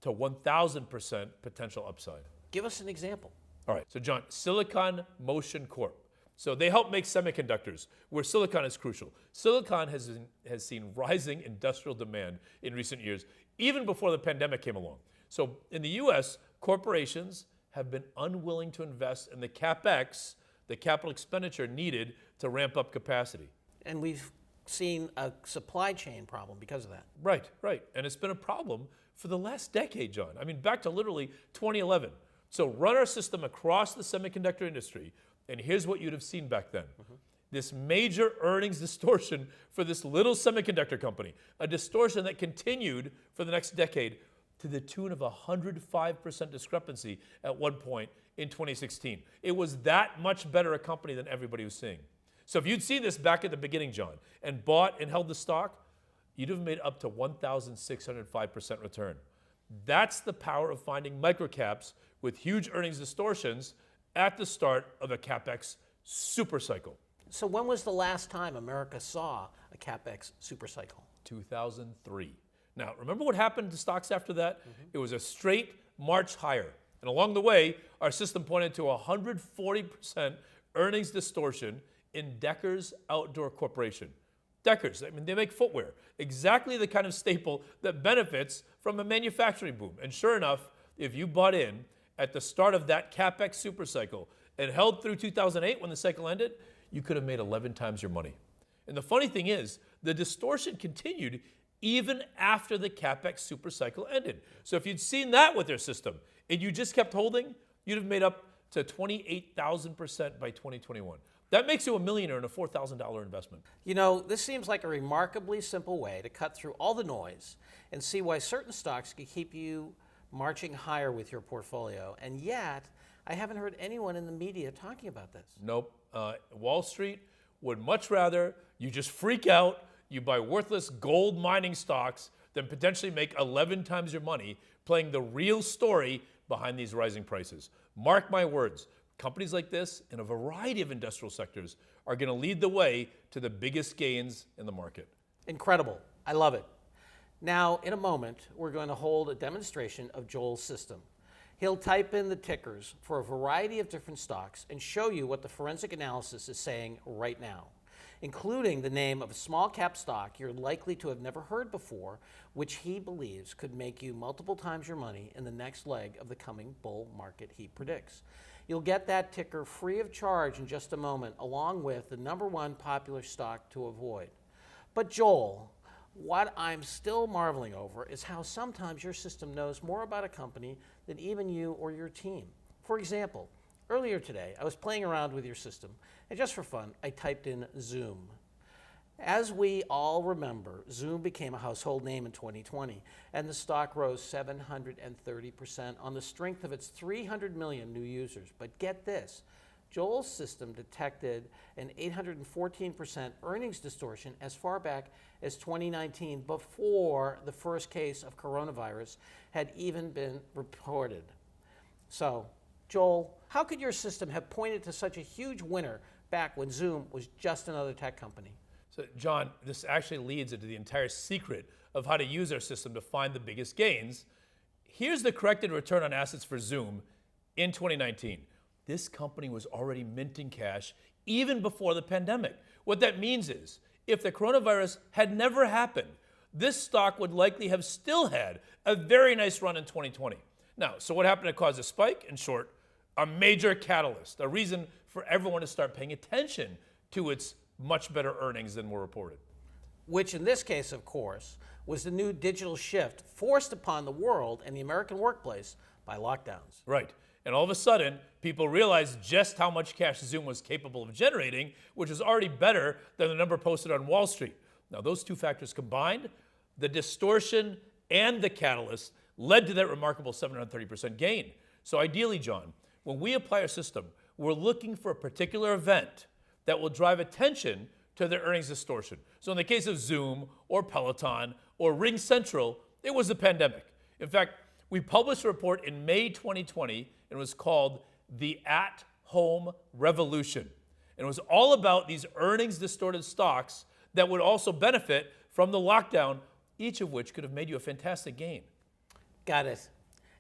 B: to 1,000% potential upside.
A: Give us an example.
B: All right, so John, Silicon Motion Corp. So they help make semiconductors, where silicon is crucial. Silicon has seen rising industrial demand in recent years, even before the pandemic came along. So in the US, corporations have been unwilling to invest in the CapEx, the capital expenditure needed to ramp up capacity.
A: And we've seen a supply chain problem because of that.
B: Right. And it's been a problem for the last decade, John. I mean, back to literally 2011. So run our system across the semiconductor industry, and here's what you'd have seen back then. This major earnings distortion for this little semiconductor company, a distortion that continued for the next decade to the tune of 105% discrepancy at one point in 2016. It was that much better a company than everybody was seeing. So if you'd seen this back at the beginning, John, and bought and held the stock, you'd have made up to 1,605% return. That's the power of finding microcaps with huge earnings distortions at the start of a CapEx supercycle.
A: So when was the last time America saw a CapEx supercycle?
B: 2003. Now, remember what happened to stocks after that? It was a straight march higher. And along the way, our system pointed to 140% earnings distortion in Decker's Outdoor Corporation. Deckers, I mean, they make footwear, exactly the kind of staple that benefits from a manufacturing boom. And sure enough, if you bought in at the start of that CapEx supercycle and held through 2008 when the cycle ended, you could have made 11 times your money. And the funny thing is, the distortion continued even after the CapEx supercycle ended. So if you'd seen that with their system and you just kept holding, you'd have made up to 28,000% by 2021. That makes you a millionaire in a $4,000 investment.
A: You know, this seems like a remarkably simple way to cut through all the noise and see why certain stocks can keep you marching higher with your portfolio. And yet, I haven't heard anyone in the media talking about this.
B: Nope. Wall Street would much rather you just freak out, you buy worthless gold mining stocks, than potentially make 11 times your money playing the real story behind these rising prices. Mark my words. Companies like this in a variety of industrial sectors are going to lead the way to the biggest gains in the market.
A: Incredible. I love it. Now, in a moment, we're going to hold a demonstration of Joel's system. He'll type in the tickers for a variety of different stocks and show you what the forensic analysis is saying right now, including the name of a small cap stock you're likely to have never heard before, which he believes could make you multiple times your money in the next leg of the coming bull market he predicts. You'll get that ticker free of charge in just a moment, along with the #1 popular stock to avoid. But Joel, what I'm still marveling over is how sometimes your system knows more about a company than even you or your team. For example, earlier today, I was playing around with your system, and just for fun, I typed in Zoom. As we all remember, Zoom became a household name in 2020, and the stock rose 730% on the strength of its 300 million new users. But get this, Joel's system detected an 814% earnings distortion as far back as 2019, before the first case of coronavirus had even been reported. So, Joel, how could your system have pointed to such a huge winner back when Zoom was just another tech company?
B: So, John, this actually leads into the entire secret of how to use our system to find the biggest gains. Here's the corrected return on assets for Zoom in 2019. This company was already minting cash even before the pandemic. What that means is, if the coronavirus had never happened, this stock would likely have still had a very nice run in 2020. Now, so what happened to cause a spike? In short, a major catalyst, a reason for everyone to start paying attention to its much better earnings than were reported.
A: Which in this case, of course, was the new digital shift forced upon the world and the American workplace by lockdowns.
B: Right. And all of a sudden, people realized just how much cash Zoom was capable of generating, which was already better than the number posted on Wall Street. Now, those two factors combined, the distortion and the catalyst, led to that remarkable 730% gain. So ideally, John, when we apply our system, we're looking for a particular event that will drive attention to the earnings distortion. So in the case of Zoom or Peloton or Ring Central, it was the pandemic. In fact, we published a report in May 2020, and it was called The At-Home Revolution. And it was all about these earnings distorted stocks that would also benefit from the lockdown, each of which could have made you a fantastic gain.
A: Got it.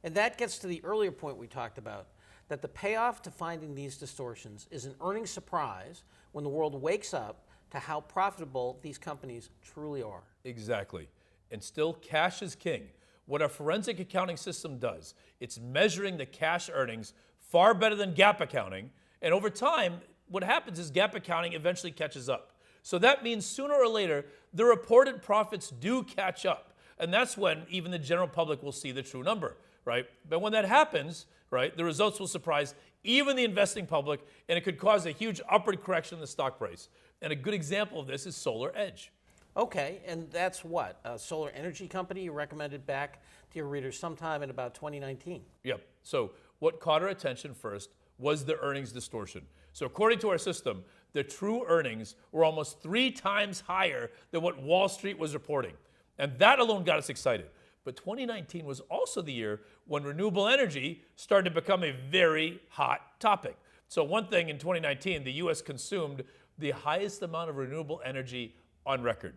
A: And that gets to the earlier point we talked about. that the payoff to finding these distortions is an earnings surprise when the world wakes up to how profitable these companies truly are.
B: Exactly. And still, cash is king. What our forensic accounting system does, it's measuring the cash earnings far better than GAAP accounting. And over time, what happens is GAAP accounting eventually catches up. So that means sooner or later, the reported profits do catch up. And that's when even the general public will see the true number, right? But when that happens, right, the results will surprise even the investing public, and it could cause a huge upward correction in the stock price. And a good example of this is Solar Edge.
A: Okay, and that's what? A solar energy company you recommended back to your readers sometime in about 2019.
B: Yep. So what caught our attention first was the earnings distortion. So according to our system, the true earnings were almost 3 times higher than what Wall Street was reporting. And that alone got us excited. But 2019 was also the year when renewable energy started to become a very hot topic. So one thing in 2019, the US consumed the highest amount of renewable energy on record.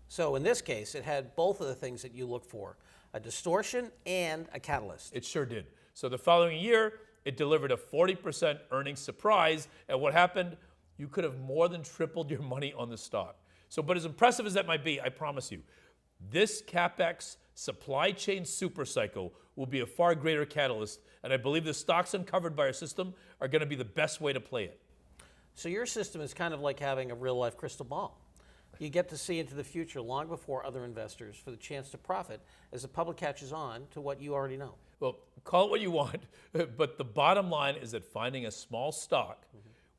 A: So in this case, it had both of the things that you look for, a distortion and a catalyst.
B: It sure did. So the following year, it delivered a 40% earnings surprise. And what happened? You could have more than tripled your money on the stock. So, but as impressive as that might be, I promise you, this CapEx supply chain supercycle will be a far greater catalyst. And I believe the stocks uncovered by our system are going to be the best way to play it.
A: So your system is kind of like having a real-life crystal ball. You get to see into the future long before other investors for the chance to profit as the public catches on to what you already know.
B: Well, call it what you want, but the bottom line is that finding a small stock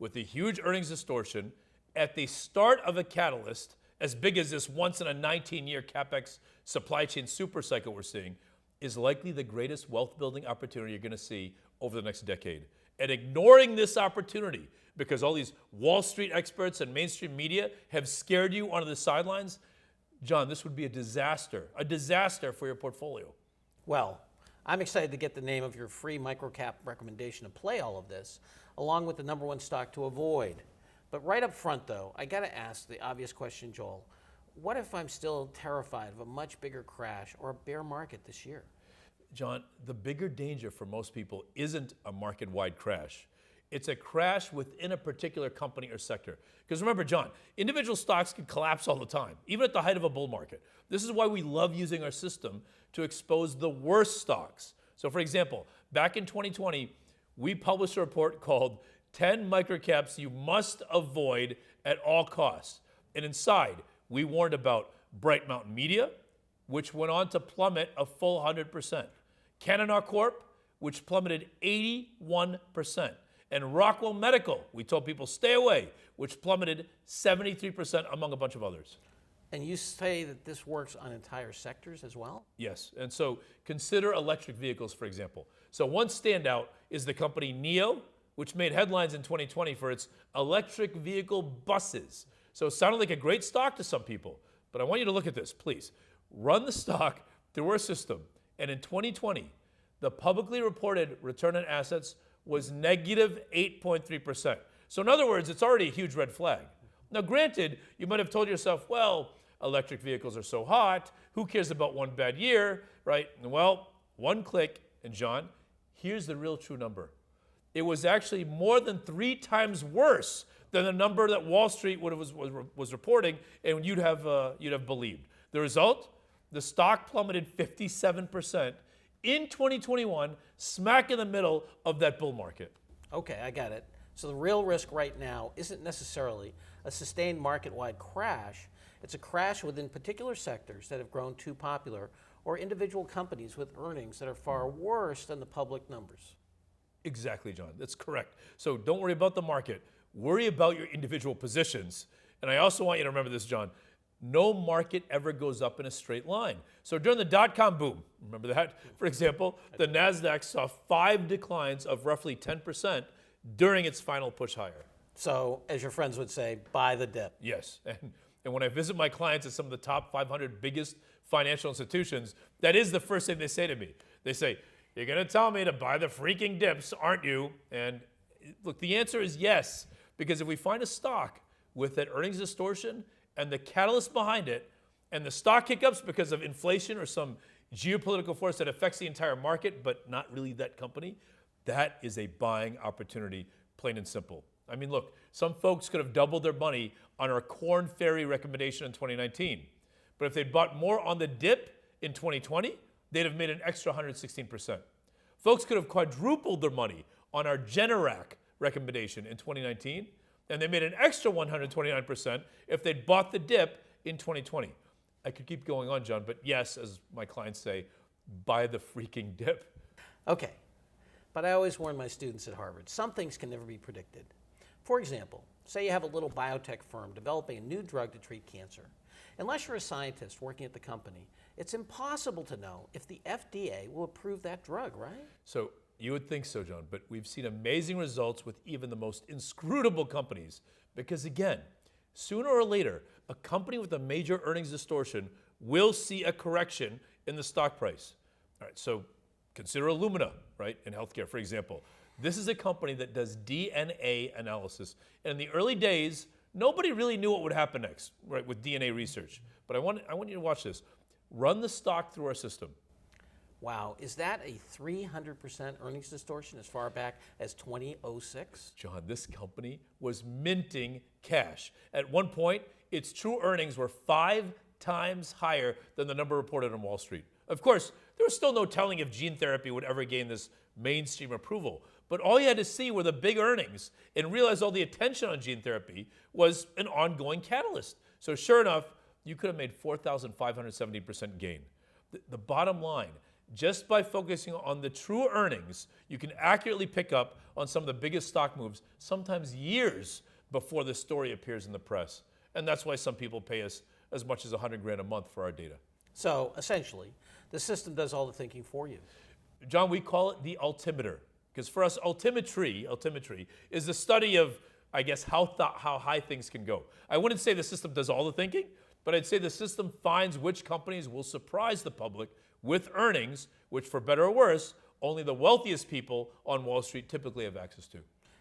B: with a huge earnings distortion at the start of a catalyst as big as this once in a 19-year CapEx supply chain supercycle we're seeing is likely the greatest wealth building opportunity you're going to see over the next decade. And ignoring this opportunity because all these Wall Street experts and mainstream media have scared you onto the sidelines, John, this would be a disaster for your portfolio.
A: Well, I'm excited to get the name of your free Microcap recommendation to play all of this, along with the #1 stock to avoid. But right up front, though, I got to ask the obvious question, Joel. What if I'm still terrified of a much bigger crash or a bear market this year?
B: John, the bigger danger for most people isn't a market-wide crash. It's a crash within a particular company or sector. Because remember, John, individual stocks can collapse all the time, even at the height of a bull market. This is why we love using our system to expose the worst stocks. So for example, back in 2020, we published a report called 10 Microcaps You Must Avoid at All Costs. And inside, we warned about Bright Mountain Media, which went on to plummet a full 100%. Canada Corp, which plummeted 81%. And Rockwell Medical, we told people stay away, which plummeted 73% among a bunch of others.
A: And you say that this works on entire sectors as well?
B: Yes, and so consider electric vehicles, for example. So one standout is the company NIO, which made headlines in 2020 for its electric vehicle buses. So it sounded like a great stock to some people, but I want you to look at this, please. Run the stock through our system, and in 2020, the publicly reported return on assets was negative 8.3%. So in other words, it's already a huge red flag. Now granted, you might have told yourself, well, electric vehicles are so hot, who cares about one bad year, right? Well, one click, and John, here's the real true number. It was actually more than 3 times worse than the number that Wall Street was reporting, and you'd have believed. The result, the stock plummeted 57% in 2021, smack in the middle of that bull market.
A: Okay, I got it. So the real risk right now isn't necessarily a sustained market-wide crash. It's a crash within particular sectors that have grown too popular or individual companies with earnings that are far worse than the public numbers.
B: Exactly, John. That's correct. So don't worry about the market. Worry about your individual positions. And I also want you to remember this, John. No market ever goes up in a straight line. So during the dot-com boom, remember that? For example, the NASDAQ saw 5 declines of roughly 10% during its final push higher.
A: So, as your friends would say, buy the dip.
B: Yes. And when I visit my clients at some of the top 500 biggest financial institutions, that is the first thing they say to me. They say, you're going to tell me to buy the freaking dips, aren't you? And look, the answer is yes. Because if we find a stock with that earnings distortion and the catalyst behind it, and the stock hiccups because of inflation or some geopolitical force that affects the entire market, but not really that company, That is a buying opportunity, plain and simple. I mean, look, some folks could have doubled their money on our Corn Ferry recommendation in 2019. But if they'd bought more on the dip in 2020, they'd have made an extra 116%. Folks could have quadrupled their money on our Generac recommendation in 2019, and they made an extra 129% if they'd bought the dip in 2020. I could keep going on, John, but yes, as my clients say, buy the freaking dip.
A: Okay, but I always warn my students at Harvard, some things can never be predicted. For example, say you have a little biotech firm developing a new drug to treat cancer. Unless you're a scientist working at the company, it's impossible to know if the FDA will approve that drug, right?
B: So you would think so, John, but we've seen amazing results with even the most inscrutable companies because, again, sooner or later, a company with a major earnings distortion will see a correction in the stock price. All right, so consider Illumina, right, in healthcare, for example. This is a company that does DNA analysis. And in the early days, nobody really knew what would happen next, right, with DNA research. But I want you to watch this. Run the stock through our system.
A: Wow, is that a 300% earnings distortion as far back as 2006?
B: John, this company was minting cash. At one point, its true earnings were 5 times higher than the number reported on Wall Street. Of course, there was still no telling if gene therapy would ever gain this mainstream approval. But all you had to see were the big earnings and realize all the attention on gene therapy was an ongoing catalyst. So sure enough, you could have made 4,570% gain. The bottom line, just by focusing on the true earnings, you can accurately pick up on some of the biggest stock moves, sometimes years before the story appears in the press. And that's why some people pay us as much as $100,000 a month for our data.
A: So essentially, the system does all the thinking for you.
B: John, we call it the altimeter. Because for us, altimetry is the study of, I guess, how high things can go. I wouldn't say the system does all the thinking, but I'd say the system finds which companies will surprise the public with earnings, which, for better or worse, only the wealthiest people on Wall Street typically have access to.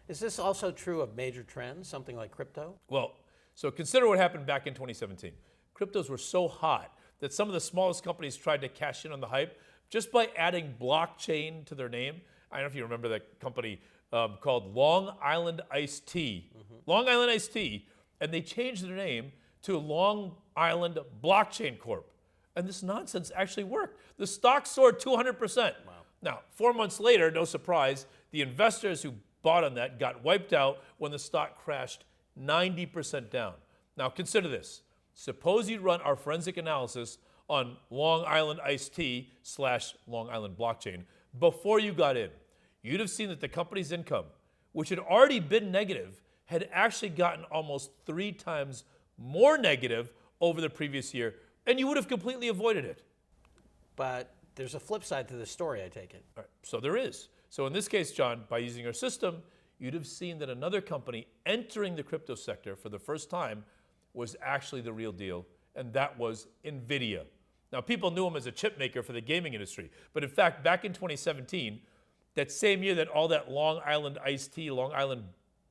A: Is this also true of major trends, something like crypto?
B: Well, so consider what happened back in 2017. Cryptos were so hot that some of the smallest companies tried to cash in on the hype just by adding blockchain to their name. I don't know if you remember that company called Long Island Iced Tea. Long Island Iced Tea, and they changed their name to Long Island Blockchain Corp. And this nonsense actually worked. The stock soared 200%. Wow. Now, 4 months later, no surprise, the investors who bought on that got wiped out when the stock crashed 90% down. Now, consider this. Suppose you run our forensic analysis on Long Island Iced Tea / Long Island Blockchain before you got in. You'd have seen that the company's income, which had already been negative, had actually gotten almost 3 times more negative over the previous year, and you would have completely avoided it.
A: But there's a flip side to this story, I take it.
B: All right, so there is. So in this case, John, by using our system, you'd have seen that another company entering the crypto sector for the first time was actually the real deal, and that was NVIDIA. Now, people knew him as a chip maker for the gaming industry, but in fact, back in 2017, that same year that all that Long Island Iced Tea, Long Island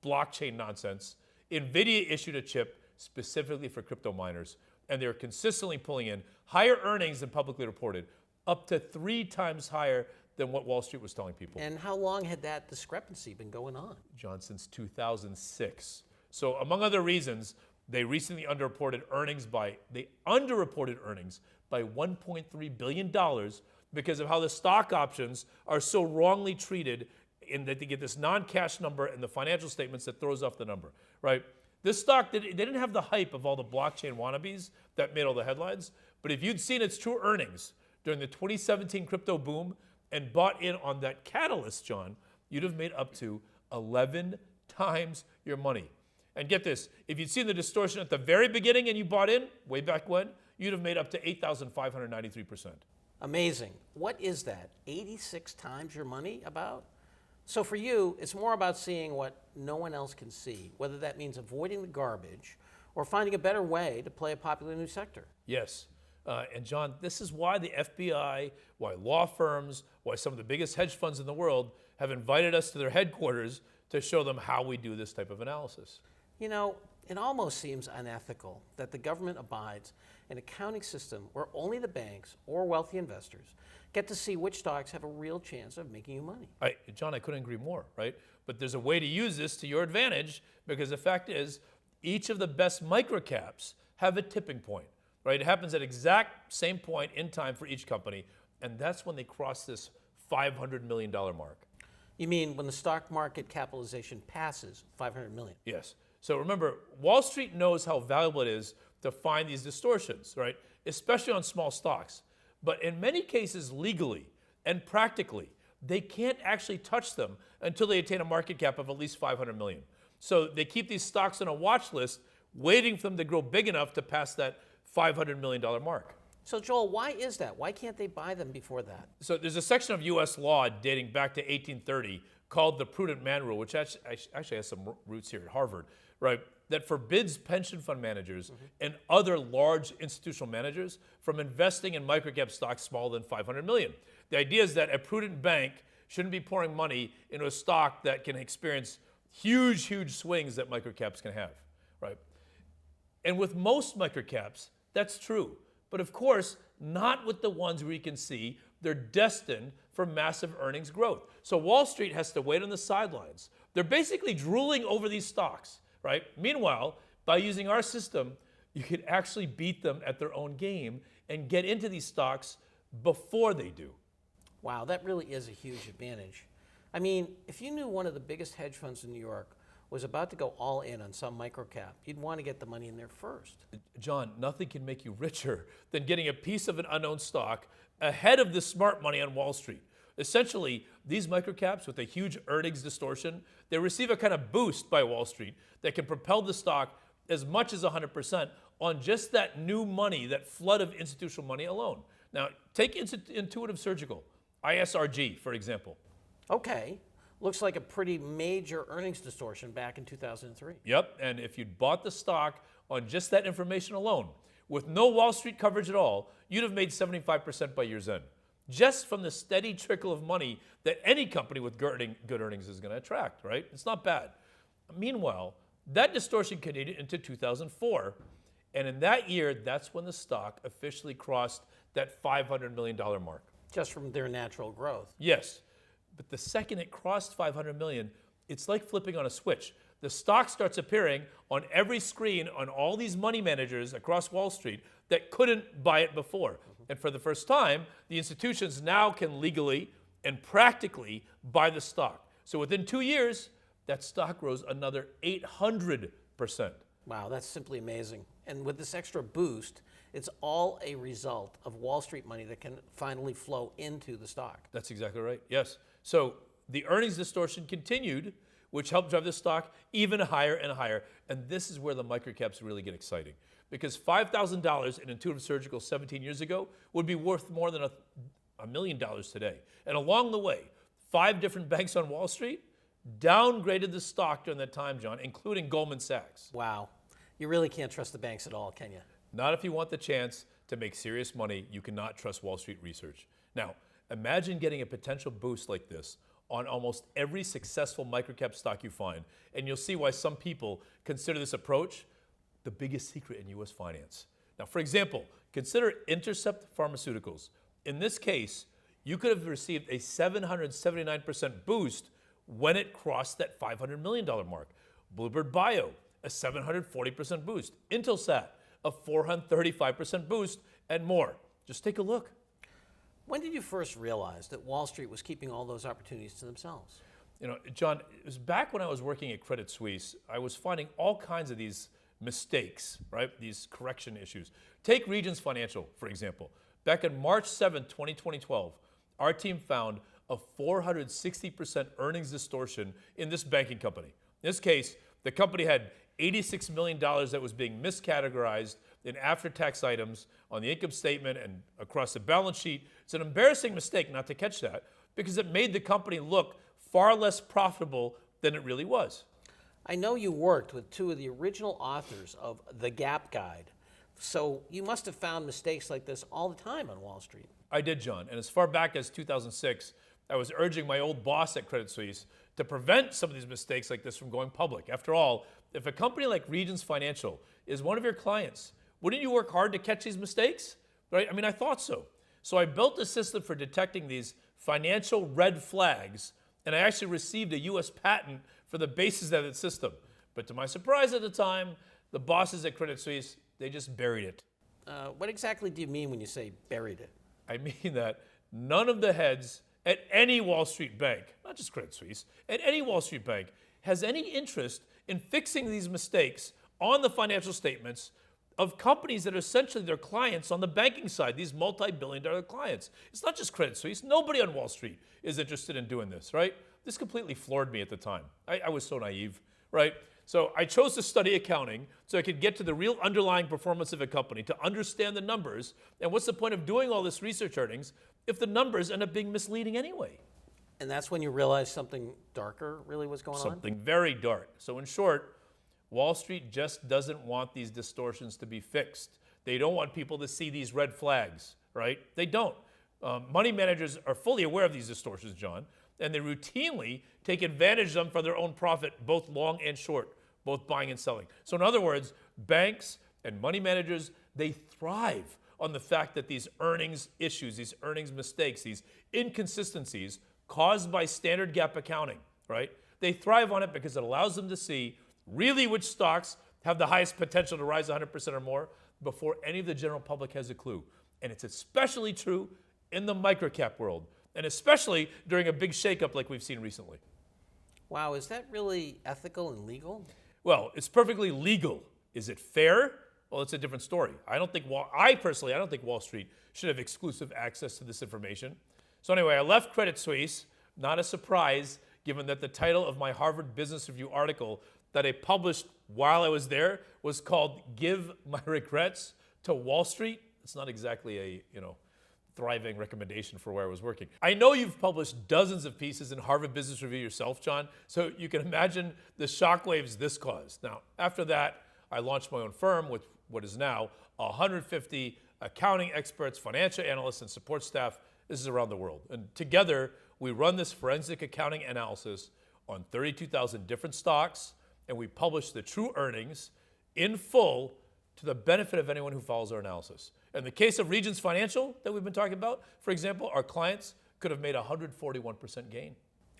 B: blockchain nonsense, NVIDIA issued a chip specifically for crypto miners, and they're consistently pulling in higher earnings than publicly reported, up to 3 times higher than what Wall Street was telling people.
A: And how long had that discrepancy been going on?
B: John, since 2006. So among other reasons, they recently underreported earnings by $1.3 billion because of how the stock options are so wrongly treated in that they get this non-cash number in the financial statements that throws off the number, right? This stock, they didn't have the hype of all the blockchain wannabes that made all the headlines, but if you'd seen its true earnings during the 2017 crypto boom and bought in on that catalyst, John, you'd have made up to 11 times your money. And get this, if you'd seen the distortion at the very beginning and you bought in, way back when, you'd have made up to 8,593%.
A: Amazing. What is that? 86 times your money about? So for you, it's more about seeing what no one else can see, whether that means avoiding the garbage or finding a better way to play a popular new sector.
B: Yes. And John, this is why the FBI, why law firms, why some of the biggest hedge funds in the world have invited us to their headquarters to show them how we do this type of analysis.
A: You know, it almost seems unethical that the government abides an accounting system where only the banks or wealthy investors get to see which stocks have a real chance of making you money.
B: John, I couldn't agree more, right? But there's a way to use this to your advantage because the fact is each of the best microcaps have a tipping point, right? It happens at exact same point in time for each company, and that's when they cross this $500 million mark.
A: You mean when the stock market capitalization passes 500 million?
B: Yes. So remember, Wall Street knows how valuable it is to find these distortions, right? Especially on small stocks. But in many cases, legally and practically, they can't actually touch them until they attain a market cap of at least 500 million. So they keep these stocks on a watch list, waiting for them to grow big enough to pass that $500 million mark.
A: So Joel, why is that? Why can't they buy them before that?
B: So there's a section of U.S. law dating back to 1830 called the Prudent Man Rule, which actually has some roots here at Harvard, right? That forbids pension fund managers and other large institutional managers from investing in microcap stocks smaller than 500 million. The idea is that a prudent bank shouldn't be pouring money into a stock that can experience huge, huge swings that microcaps can have, right? And with most microcaps, that's true. But of course, not with the ones where you can see they're destined for massive earnings growth. So Wall Street has to wait on the sidelines. They're basically drooling over these stocks, right? Meanwhile, by using our system, you could actually beat them at their own game and get into these stocks before they do.
A: Wow, that really is a huge advantage. I mean, if you knew one of the biggest hedge funds in New York was about to go all in on some microcap, you'd want to get the money in there first.
B: John, nothing can make you richer than getting a piece of an unknown stock ahead of the smart money on Wall Street. Essentially, these microcaps with a huge earnings distortion, they receive a kind of boost by Wall Street that can propel the stock as much as 100% on just that new money, that flood of institutional money alone. Now, take Intuitive Surgical, ISRG, for example.
A: Okay, looks like a pretty major earnings distortion back in 2003.
B: Yep, and if you'd bought the stock on just that information alone, with no Wall Street coverage at all, you'd have made 75% by year's end, just from the steady trickle of money that any company with good earnings is going to attract, right? It's not bad. Meanwhile, that distortion continued into 2004, and in that year, that's when the stock officially crossed that $500 million mark.
A: Just from their natural growth.
B: Yes, but the second it crossed 500 million, it's like flipping on a switch. The stock starts appearing on every screen on all these money managers across Wall Street that couldn't buy it before. And for the first time, the institutions now can legally and practically buy the stock. So within 2 years, that stock rose another 800%.
A: Wow, that's simply amazing. And with this extra boost, it's all a result of Wall Street money that can finally flow into the stock.
B: That's exactly right, yes. So the earnings distortion continued, which helped drive the stock even higher and higher. And this is where the microcaps really get exciting. Because $5,000 in Intuitive Surgical 17 years ago would be worth more than $1 million today. And along the way, 5 different banks on Wall Street downgraded the stock during that time, John, including Goldman Sachs.
A: Wow, you really can't trust the banks at all, can you?
B: Not if you want the chance to make serious money. You cannot trust Wall Street research. Now, imagine getting a potential boost like this on almost every successful microcap stock you find, and you'll see why some people consider this approach the biggest secret in U.S. finance. Now, for example, consider Intercept Pharmaceuticals. In this case, you could have received a 779% boost when it crossed that $500 million mark. Bluebird Bio, a 740% boost. Intelsat, a 435% boost, and more. Just take a look.
A: When did you first realize that Wall Street was keeping all those opportunities to themselves?
B: You know, John, it was back when I was working at Credit Suisse, I was finding all kinds of these mistakes, right? These correction issues. Take Regions Financial, for example. Back on March 7, 2012, our team found a 460% earnings distortion in this banking company. In this case, the company had $86 million that was being miscategorized in after-tax items on the income statement and across the balance sheet. It's an embarrassing mistake not to catch that because it made the company look far less profitable than it really was.
A: I know you worked with 2 of the original authors of The Gap Guide, so you must have found mistakes like this all the time on Wall Street.
B: I did, John, and as far back as 2006, I was urging my old boss at Credit Suisse to prevent some of these mistakes like this from going public. After all, if a company like Regions Financial is one of your clients, wouldn't you work hard to catch these mistakes? Right? I mean, I thought so. So I built a system for detecting these financial red flags, and I actually received a US patent for the basis of that system. But to my surprise at the time, the bosses at Credit Suisse, they just buried it.
A: What exactly do you mean when you say buried it?
B: I mean that none of the heads at any Wall Street bank, not just Credit Suisse, at any Wall Street bank has any interest in fixing these mistakes on the financial statements of companies that are essentially their clients on the banking side, these multi-billion-dollar clients. It's not just Credit Suisse. Nobody on Wall Street is interested in doing this, right? This completely floored me at the time. I was so naive, right? So I chose to study accounting so I could get to the real underlying performance of a company, to understand the numbers. And what's the point of doing all this research earnings if the numbers end up being misleading anyway?
A: And that's when you realized something darker really was going on?
B: Something very dark. So in short, Wall Street just doesn't want these distortions to be fixed. They don't want people to see these red flags, right? They don't. Money managers are fully aware of these distortions, John, and they routinely take advantage of them for their own profit, both long and short, both buying and selling. So in other words, banks and money managers, they thrive on the fact that these earnings issues, these earnings mistakes, these inconsistencies caused by standard GAAP accounting, right? They thrive on it because it allows them to see really which stocks have the highest potential to rise 100% or more before any of the general public has a clue. And it's especially true in the microcap world, and especially during a big shakeup like we've seen recently.
A: Wow, is that really ethical and legal?
B: Well, it's perfectly legal. Is it fair? Well, it's a different story. I personally don't think Wall Street should have exclusive access to this information. So anyway, I left Credit Suisse, not a surprise, given that the title of my Harvard Business Review article that I published while I was there was called "Give My Regrets to Wall Street." It's not exactly a, thriving recommendation for where I was working. I know you've published dozens of pieces in Harvard Business Review yourself, John, so you can imagine the shockwaves this caused. Now, after that, I launched my own firm with what is now 150 accounting experts, financial analysts, and support staff. This is around the world. And together, we run this forensic accounting analysis on 32,000 different stocks, and we publish the true earnings in full to the benefit of anyone who follows our analysis. In the case of Regions Financial that we've been talking about, for example, our clients could have made a 141% gain.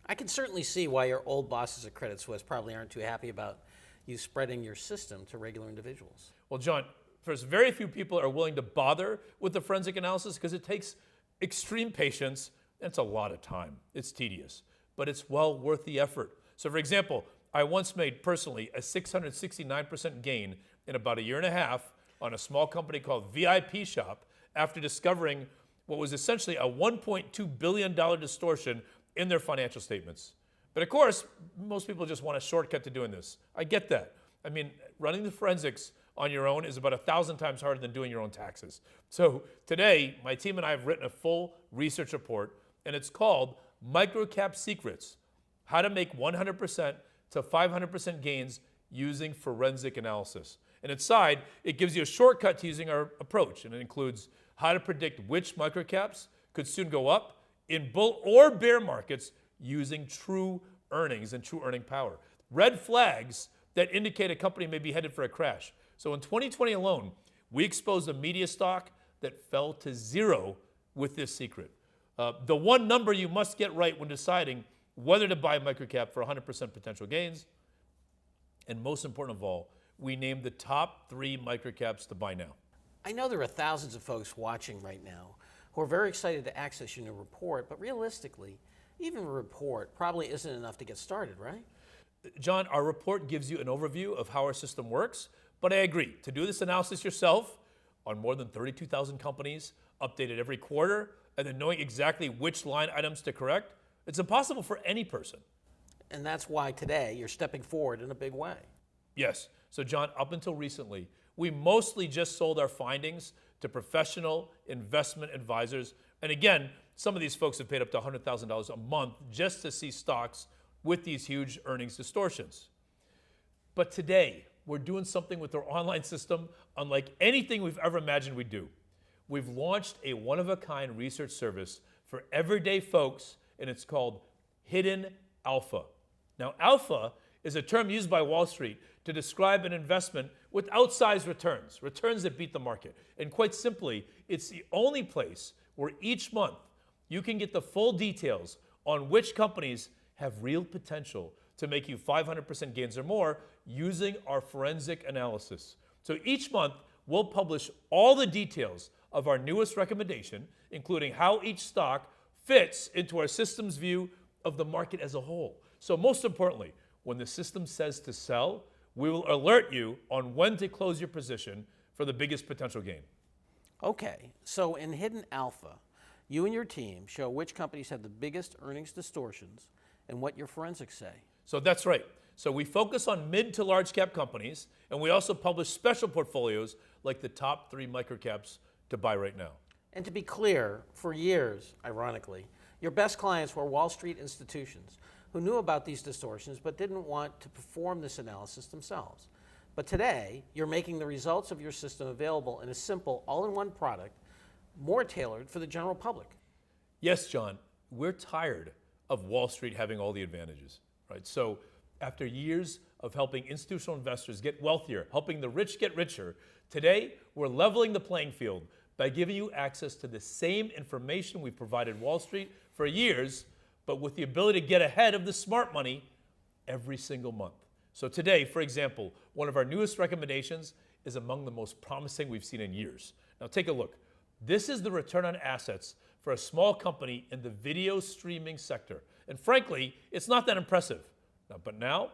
A: I can certainly see why your old bosses at Credit Suisse probably aren't too happy about you spreading your system to regular individuals.
B: Well, John, first, very few people are willing to bother with the forensic analysis because it takes extreme patience and it's a lot of time. It's tedious, but it's well worth the effort. So, for example, I once made personally a 669% gain in about a year and a half on a small company called VIP Shop after discovering what was essentially a $1.2 billion distortion in their financial statements. But of course, most people just want a shortcut to doing this. I get that. I mean, running the forensics on your own is about 1,000 times harder than doing your own taxes. So today, my team and I have written a full research report, and it's called Microcap Secrets: How to Make 100% to 500% Gains Using Forensic Analysis. And inside, it gives you a shortcut to using our approach, and it includes how to predict which microcaps could soon go up in bull or bear markets using true earnings and true earning power. Red flags that indicate a company may be headed for a crash. So in 2020 alone, we exposed a media stock that fell to zero with this secret. The one number you must get right when deciding whether to buy a microcap for 100% potential gains, and most important of all, we named the top 3 microcaps to buy now.
A: I know there are thousands of folks watching right now who are very excited to access your new report, but realistically, even a report probably isn't enough to get started, right?
B: John, our report gives you an overview of how our system works, but I agree, to do this analysis yourself on more than 32,000 companies, updated every quarter, and then knowing exactly which line items to correct, it's impossible for any person.
A: And that's why today you're stepping forward in a big way.
B: Yes. So John, up until recently, we mostly just sold our findings to professional investment advisors. And again, some of these folks have paid up to $100,000 a month just to see stocks with these huge earnings distortions. But today, we're doing something with our online system unlike anything we've ever imagined we'd do. We've launched a one-of-a-kind research service for everyday folks, and it's called Hidden Alpha. Now, alpha is a term used by Wall Street to describe an investment with outsized returns, returns that beat the market. And quite simply, it's the only place where where each month you can get the full details on which companies have real potential to make you 500% gains or more using our forensic analysis. So each month, we'll publish all the details of our newest recommendation, including how each stock fits into our system's view of the market as a whole. So most importantly, when the system says to sell, we will alert you on when to close your position for the biggest potential gain.
A: Okay, so in Hidden Alpha, you and your team show which companies have the biggest earnings distortions and what your forensics say.
B: So that's right. So we focus on mid to large cap companies, and we also publish special portfolios like the top 3 microcaps to buy right now.
A: And to be clear, for years, ironically, your best clients were Wall Street institutions who knew about these distortions but didn't want to perform this analysis themselves. But today, you're making the results of your system available in a simple, all-in-one product, more tailored for the general public.
B: Yes, John, we're tired of Wall Street having all the advantages, right? So after years of helping institutional investors get wealthier, helping the rich get richer, today we're leveling the playing field by giving you access to the same information we've provided Wall Street for years, but with the ability to get ahead of the smart money every single month. So today, for example, one of our newest recommendations is among the most promising we've seen in years. Now take a look. This is the return on assets for a small company in the video streaming sector. And frankly, it's not that impressive. But now,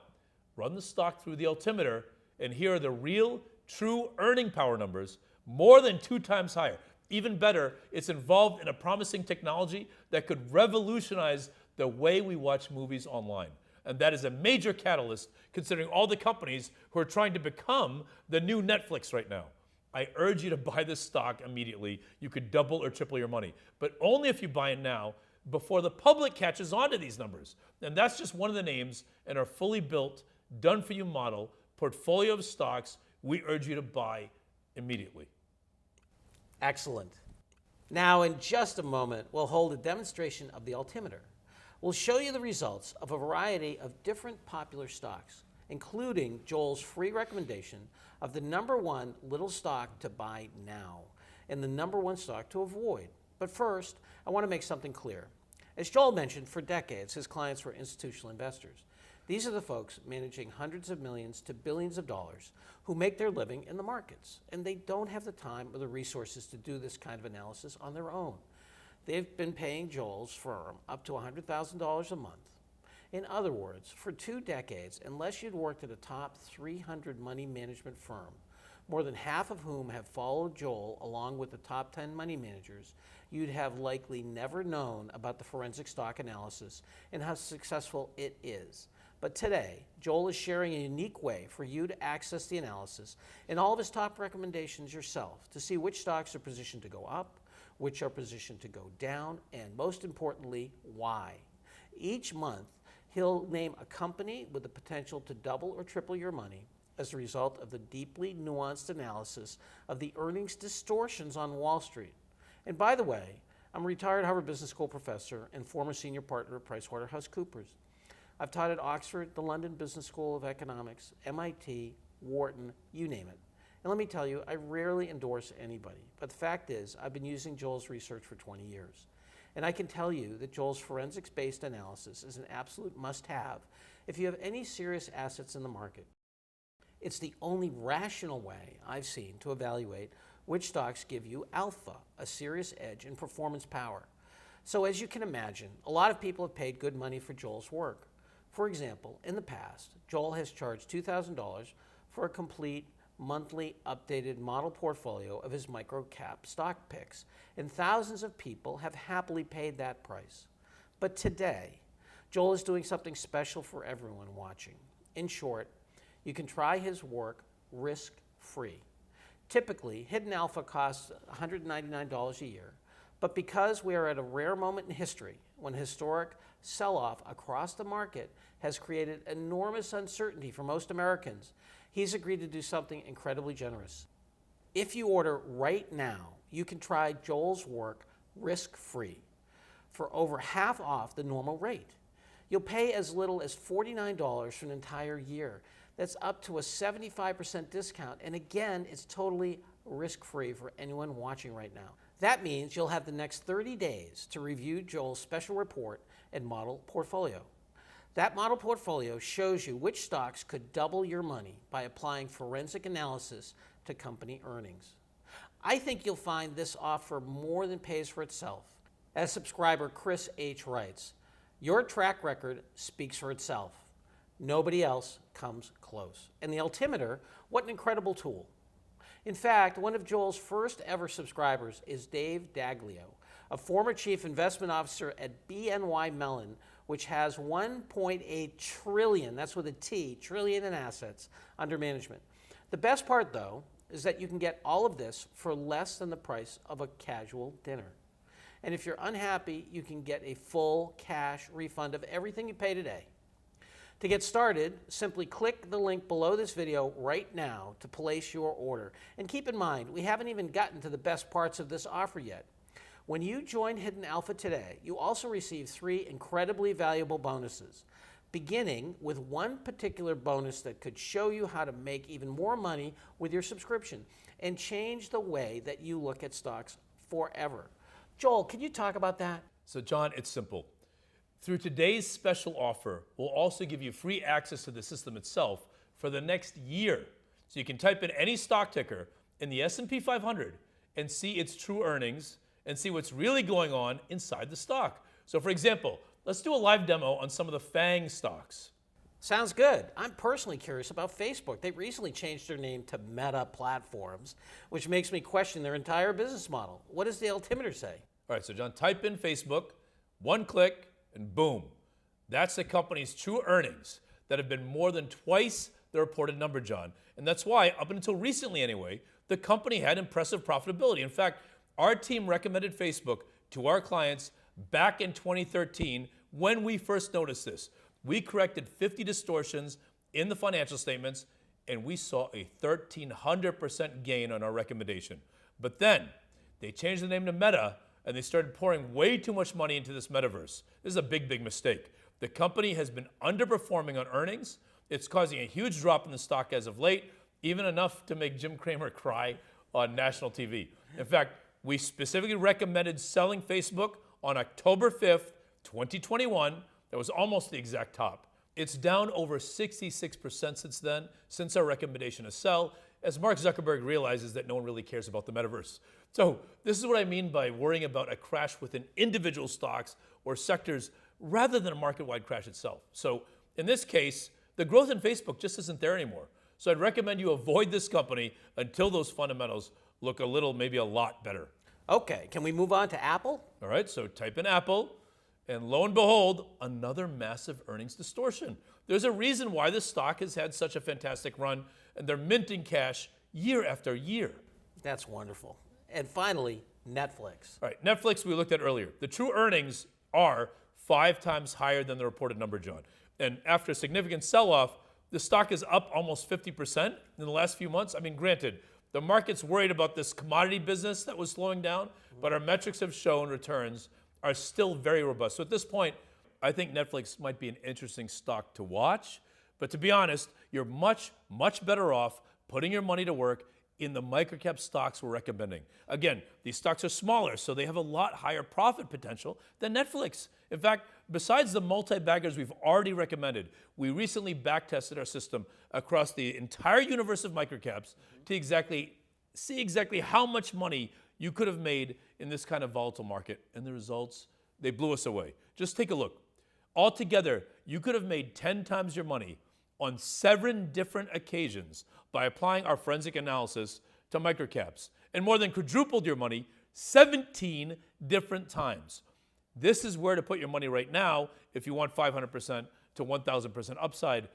B: run the stock through the Altimeter, and here are the real, true earning power numbers, more than 2 times higher. Even better, it's involved in a promising technology that could revolutionize the way we watch movies online. And that is a major catalyst considering all the companies who are trying to become the new Netflix right now. I urge you to buy this stock immediately. You could double or triple your money, but only if you buy it now before the public catches on to these numbers. And that's just one of the names in our fully built, done-for-you model portfolio of stocks we urge you to buy immediately.
A: Excellent. Now, in just a moment, we'll hold a demonstration of the Altimeter. We'll show you the results of a variety of different popular stocks, including Joel's free recommendation of the #1 little stock to buy now and the #1 stock to avoid. But first, I want to make something clear. As Joel mentioned, for decades, his clients were institutional investors. These are the folks managing hundreds of millions to billions of dollars who make their living in the markets, and they don't have the time or the resources to do this kind of analysis on their own. They've been paying Joel's firm up to $100,000 a month. In other words, for 2 decades, unless you'd worked at a top 300 money management firm, more than half of whom have followed Joel along with the top 10 money managers, you'd have likely never known about the forensic stock analysis and how successful it is. But today, Joel is sharing a unique way for you to access the analysis and all of his top recommendations yourself to see which stocks are positioned to go up, which are positioned to go down, and most importantly, why. Each month, he'll name a company with the potential to double or triple your money as a result of the deeply nuanced analysis of the earnings distortions on Wall Street. And by the way, I'm a retired Harvard Business School professor and former senior partner at PricewaterhouseCoopers. I've taught at Oxford, the London Business School of Economics, MIT, Wharton, you name it. And let me tell you, I rarely endorse anybody. But the fact is, I've been using Joel's research for 20 years. And I can tell you that Joel's forensics-based analysis is an absolute must-have if you have any serious assets in the market. It's the only rational way I've seen to evaluate which stocks give you alpha, a serious edge in performance power. So as you can imagine, a lot of people have paid good money for Joel's work. For example, in the past, Joel has charged $2,000 for a complete monthly updated model portfolio of his microcap stock picks, and thousands of people have happily paid that price. But today, Joel is doing something special for everyone watching. In short, you can try his work risk-free. Typically, Hidden Alpha costs $199 a year, but because we are at a rare moment in history when historic sell-off across the market has created enormous uncertainty for most Americans, he's agreed to do something incredibly generous. If you order right now, you can try Joel's work risk-free for over half off the normal rate. You'll pay as little as $49 for an entire year. That's up to a 75% discount, and again, it's totally risk-free for anyone watching right now. That means you'll have the next 30 days to review Joel's special report and model portfolio. That model portfolio shows you which stocks could double your money by applying forensic analysis to company earnings. I think you'll find this offer more than pays for itself. As subscriber Chris H. writes, your track record speaks for itself. Nobody else comes close. And the Altimeter, what an incredible tool. In fact, one of Joel's first ever subscribers is Dave Daglio, a former chief investment officer at BNY Mellon, which has 1.8 trillion, that's with a T, trillion in assets under management. The best part, though, is that you can get all of this for less than the price of a casual dinner. And if you're unhappy, you can get a full cash refund of everything you pay today. To get started, simply click the link below this video right now to place your order. And keep in mind, we haven't even gotten to the best parts of this offer yet. When you join Hidden Alpha today, you also receive 3 incredibly valuable bonuses, beginning with one particular bonus that could show you how to make even more money with your subscription and change the way that you look at stocks forever. Joel, can you talk about that?
B: So John, it's simple. Through today's special offer, we'll also give you free access to the system itself for the next year. So you can type in any stock ticker in the S&P 500 and see its true earnings and see what's really going on inside the stock. So for example, let's do a live demo on some of the FANG stocks.
A: Sounds good. I'm personally curious about Facebook. They recently changed their name to Meta Platforms, which makes me question their entire business model. What does the Altimeter say?
B: All right, so John, type in Facebook, one click, and boom. That's the company's true earnings that have been more than twice the reported number, John. And that's why, up until recently anyway, the company had impressive profitability. In fact, our team recommended Facebook to our clients back in 2013 when we first noticed this. We corrected 50 distortions in the financial statements, and we saw a 1,300% gain on our recommendation. But then they changed the name to Meta, and they started pouring way too much money into this metaverse. This is a big, big mistake. The company has been underperforming on earnings. It's causing a huge drop in the stock as of late, even enough to make Jim Cramer cry on national TV. In fact, we specifically recommended selling Facebook on October 5th, 2021. That was almost the exact top. It's down over 66% since then, since our recommendation to sell, as Mark Zuckerberg realizes that no one really cares about the metaverse. So this is what I mean by worrying about a crash within individual stocks or sectors rather than a market-wide crash itself. So in this case, the growth in Facebook just isn't there anymore. So I'd recommend you avoid this company until those fundamentals look a little, maybe a lot better.
A: Okay, can we move on to Apple?
B: All right, so type in Apple, and lo and behold, another massive earnings distortion. There's a reason why this stock has had such a fantastic run, and they're minting cash year after year.
A: That's wonderful. And finally, Netflix.
B: All right, Netflix we looked at earlier. The true earnings are 5 times higher than the reported number, John. And after a significant sell-off, the stock is up almost 50% in the last few months. I mean, granted, the market's worried about this commodity business that was slowing down, but our metrics have shown returns are still very robust. So at this point, I think Netflix might be an interesting stock to watch. But to be honest, you're much, much better off putting your money to work in the microcap stocks we're recommending. Again, these stocks are smaller, so they have a lot higher profit potential than Netflix. In fact, besides the multi-baggers we've already recommended, we recently backtested our system across the entire universe of microcaps to see exactly how much money you could have made in this kind of volatile market. And the results, they blew us away. Just take a look. Altogether, you could have made 10 times your money on 7 different occasions by applying our forensic analysis to microcaps, and more than quadrupled your money 17 different times. This is where to put your money right now if you want 500% to 1,000% upside,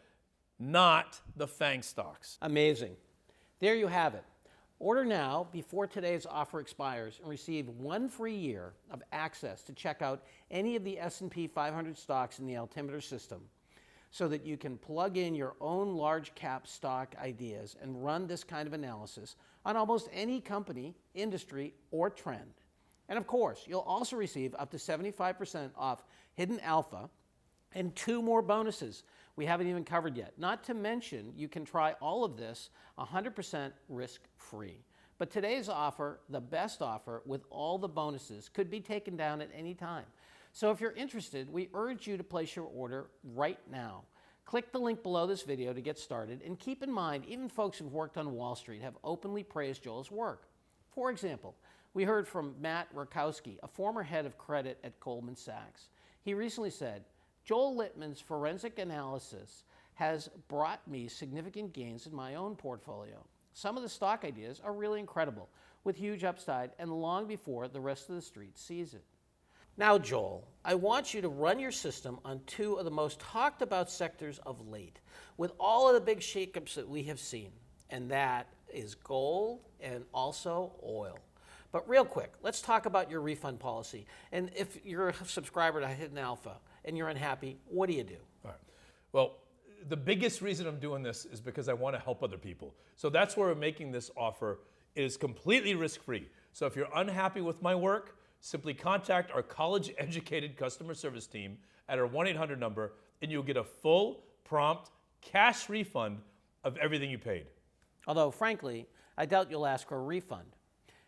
B: not the FANG stocks.
A: Amazing. There you have it. Order now before today's offer expires and receive 1 free year of access to check out any of the S&P 500 stocks in the Altimeter system, so that you can plug in your own large cap stock ideas and run this kind of analysis on almost any company, industry, or trend. And of course, you'll also receive up to 75% off Hidden Alpha and 2 more bonuses we haven't even covered yet. Not to mention, you can try all of this 100% risk-free. But today's offer, the best offer with all the bonuses, could be taken down at any time. So if you're interested, we urge you to place your order right now. Click the link below this video to get started, and keep in mind, even folks who've worked on Wall Street have openly praised Joel's work. For example, we heard from Matt Rakowski, a former head of credit at Goldman Sachs. He recently said, Joel Litman's forensic analysis has brought me significant gains in my own portfolio. Some of the stock ideas are really incredible, with huge upside and long before the rest of the street sees it. Now, Joel, I want you to run your system on two of the most talked about sectors of late, with all of the big shakeups that we have seen, and that is gold and also oil. But real quick, let's talk about your refund policy. And if you're a subscriber to Hidden Alpha and you're unhappy, what do you do?
B: All right. Well, the biggest reason I'm doing this is because I want to help other people. So that's where we're making this offer. It is completely risk-free. So if you're unhappy with my work, simply contact our college-educated customer service team at our 1-800 number, and you'll get a full, prompt, cash refund of everything you paid.
A: Although, frankly, I doubt you'll ask for a refund.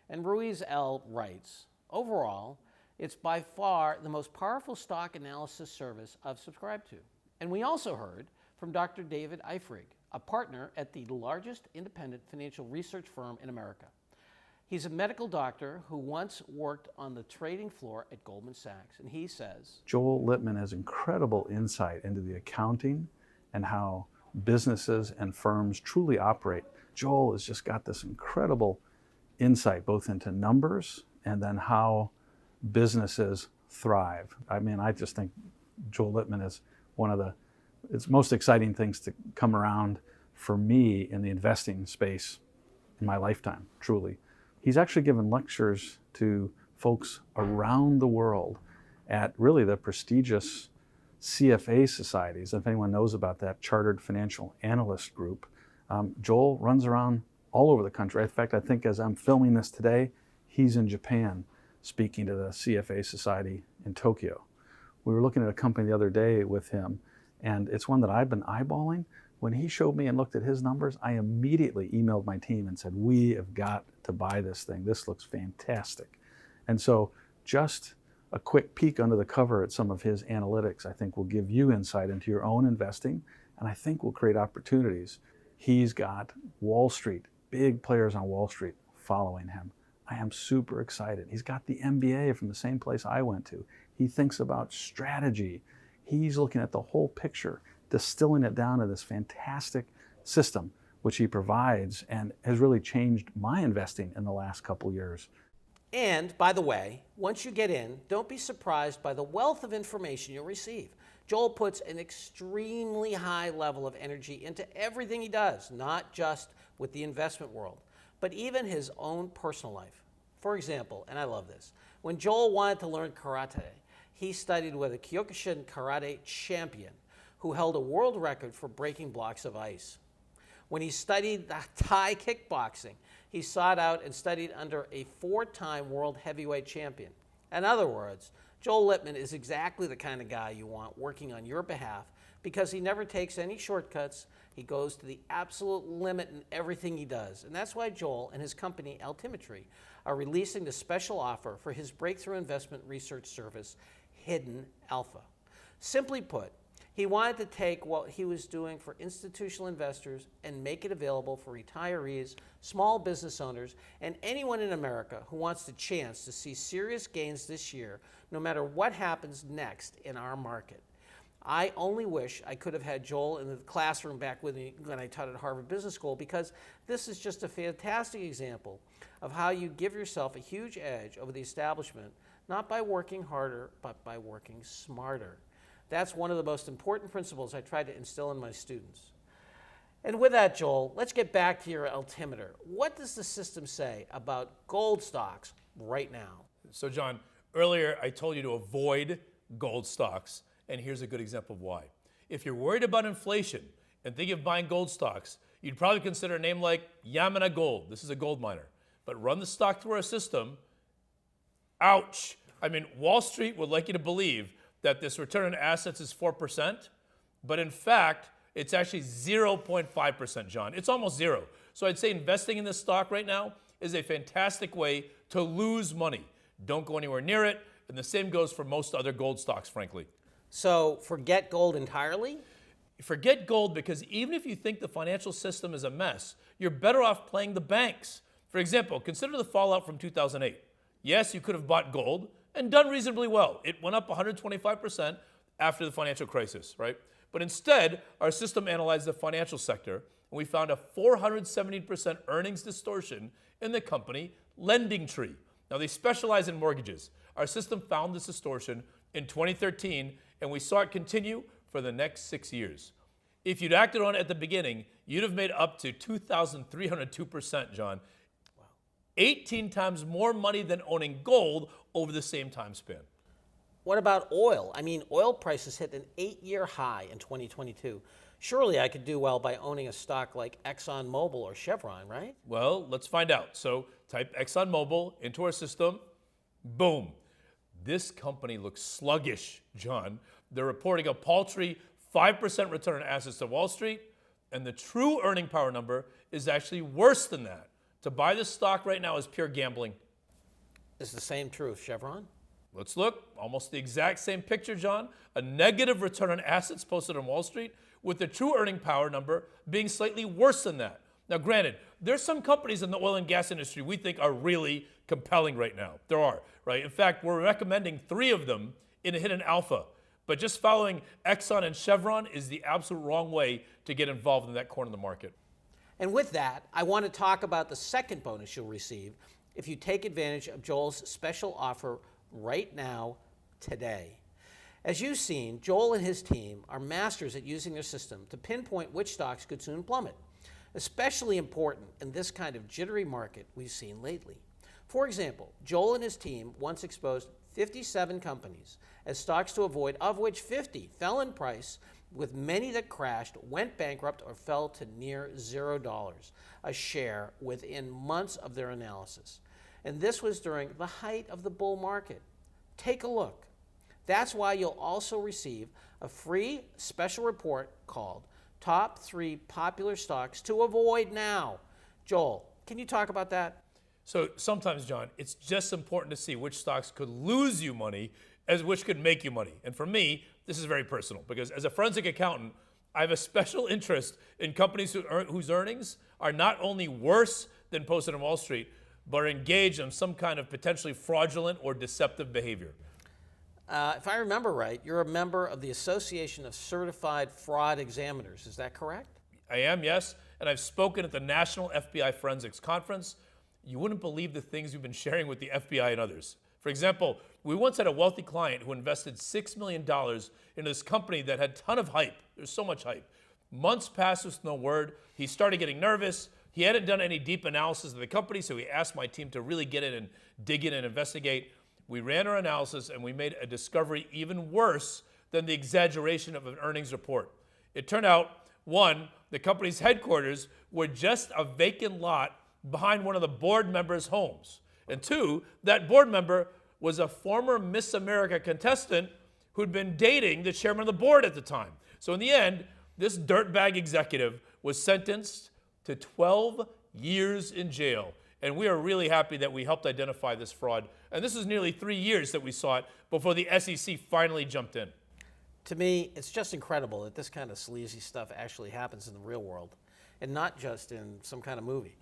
A: And Ruiz L. writes, overall, it's by far the most powerful stock analysis service I've subscribed to. And we also heard from Dr. David Eifrig, a partner at the largest independent financial research firm in America. He's a medical doctor who once worked on the trading floor at Goldman Sachs, and he says,
C: Joel Litman has incredible insight into the accounting and how businesses and firms truly operate. Joel has just got this incredible insight both into numbers and then how businesses thrive. I mean, I just think Joel Litman is one of the most exciting things to come around for me in the investing space in my lifetime, truly. He's actually given lectures to folks around the world at really the prestigious CFA societies. If anyone knows about that, Chartered Financial Analyst Group, Joel runs around all over the country. In fact, I think as I'm filming this today, he's in Japan speaking to the CFA Society in Tokyo. We were looking at a company the other day with him, and it's one that I've been eyeballing. When he showed me and looked at his numbers, I immediately emailed my team and said, we have got to buy this thing. This looks fantastic. And so just a quick peek under the cover at some of his analytics, I think will give you insight into your own investing, and I think will create opportunities. He's got Wall Street, big players on Wall Street following him. I am super excited. He's got the MBA from the same place I went to. He thinks about strategy. He's looking at the whole picture, distilling it down to this fantastic system which he provides and has really changed my investing in the last couple years.
A: And by the way, once you get in, don't be surprised by the wealth of information you'll receive. Joel puts an extremely high level of energy into everything he does, not just with the investment world, but even his own personal life. For example, and I love this, when Joel wanted to learn karate, he studied with a Kyokushin karate champion who held a world record for breaking blocks of ice. When he studied the Thai kickboxing, he sought out and studied under a 4-time world heavyweight champion. In other words, Joel Litman is exactly the kind of guy you want working on your behalf because he never takes any shortcuts. He goes to the absolute limit in everything he does. And that's why Joel and his company, Altimetry, are releasing the special offer for his breakthrough investment research service, Hidden Alpha. Simply put, he wanted to take what he was doing for institutional investors and make it available for retirees, small business owners, and anyone in America who wants the chance to see serious gains this year, no matter what happens next in our market. I only wish I could have had Joel in the classroom back with me when I taught at Harvard Business School, because this is just a fantastic example of how you give yourself a huge edge over the establishment, not by working harder, but by working smarter. That's one of the most important principles I try to instill in my students. And with that, Joel, let's get back to your altimeter. What does the system say about gold stocks right now?
B: So, John, earlier I told you to avoid gold stocks, and here's a good example of why. If you're worried about inflation and think of buying gold stocks, you'd probably consider a name like Yamana Gold. This is a gold miner. But run the stock through our system. Ouch. I mean, Wall Street would like you to believe that this return on assets is 4%, but in fact, it's actually 0.5%, John. It's almost zero. So I'd say investing in this stock right now is a fantastic way to lose money. Don't go anywhere near it, and the same goes for most other gold stocks, frankly.
A: So forget gold entirely?
B: Forget gold, because even if you think the financial system is a mess, you're better off playing the banks. For example, consider the fallout from 2008. Yes, you could have bought gold and done reasonably well. It went up 125% after the financial crisis, right? But instead, our system analyzed the financial sector, and we found a 417% earnings distortion in the company LendingTree. Now, they specialize in mortgages. Our system found this distortion in 2013, and we saw it continue for the next 6 years. If you'd acted on it at the beginning, you'd have made up to 2,302%, John. Wow. 18 times more money than owning gold over the same time span.
A: What about oil? I mean, oil prices hit an 8-year high in 2022. Surely I could do well by owning a stock like ExxonMobil or Chevron, right?
B: Well, let's find out. So type ExxonMobil into our system. Boom. This company looks sluggish, John. They're reporting a paltry 5% return on assets to Wall Street, and the true earning power number is actually worse than that. To buy this stock right now is pure gambling.
A: Is the same true of Chevron?
B: Let's look. Almost the exact same picture, John. A negative return on assets posted on Wall Street, with the true earning power number being slightly worse than that. Now, granted, there's some companies in the oil and gas industry we think are really compelling right now. There are, right? In fact, we're recommending 3 of them in a hidden alpha. But just following Exxon and Chevron is the absolute wrong way to get involved in that corner of the market.
A: And with that, I want to talk about the second bonus you'll receive if you take advantage of Joel's special offer right now, today. As you've seen, Joel and his team are masters at using their system to pinpoint which stocks could soon plummet, especially important in this kind of jittery market we've seen lately. For example, Joel and his team once exposed 57 companies as stocks to avoid, of which 50 fell in price, with many that crashed, went bankrupt, or fell to near $0 a share within months of their analysis. And this was during the height of the bull market. Take a look. That's why you'll also receive a free special report called Top 3 Popular Stocks to Avoid Now. Joel, can you talk about that?
B: So sometimes, John, it's just important to see which stocks could lose you money as which could make you money. And for me, this is very personal, because as a forensic accountant, I have a special interest in companies whose earnings are not only worse than posted on Wall Street, but are engaged in some kind of potentially fraudulent or deceptive behavior.
A: If I remember right, you're a member of the Association of Certified Fraud Examiners. Is that correct?
B: I am, yes, and I've spoken at the National FBI Forensics Conference. You wouldn't believe the things we've been sharing with the FBI and others. For example, we once had a wealthy client who invested $6 million into this company that had a ton of hype. There's so much hype. Months passed with no word. He started getting nervous. He hadn't done any deep analysis of the company, so he asked my team to really get in and dig in and investigate. We ran our analysis, and we made a discovery even worse than the exaggeration of an earnings report. It turned out, 1, the company's headquarters were just a vacant lot behind one of the board members' homes. And 2, that board member was a former Miss America contestant who'd been dating the chairman of the board at the time. So in the end, this dirtbag executive was sentenced to 12 years in jail. And we are really happy that we helped identify this fraud. And this is nearly 3 years that we saw it before the SEC finally jumped in.
A: To me, it's just incredible that this kind of sleazy stuff actually happens in the real world and not just in some kind of movie.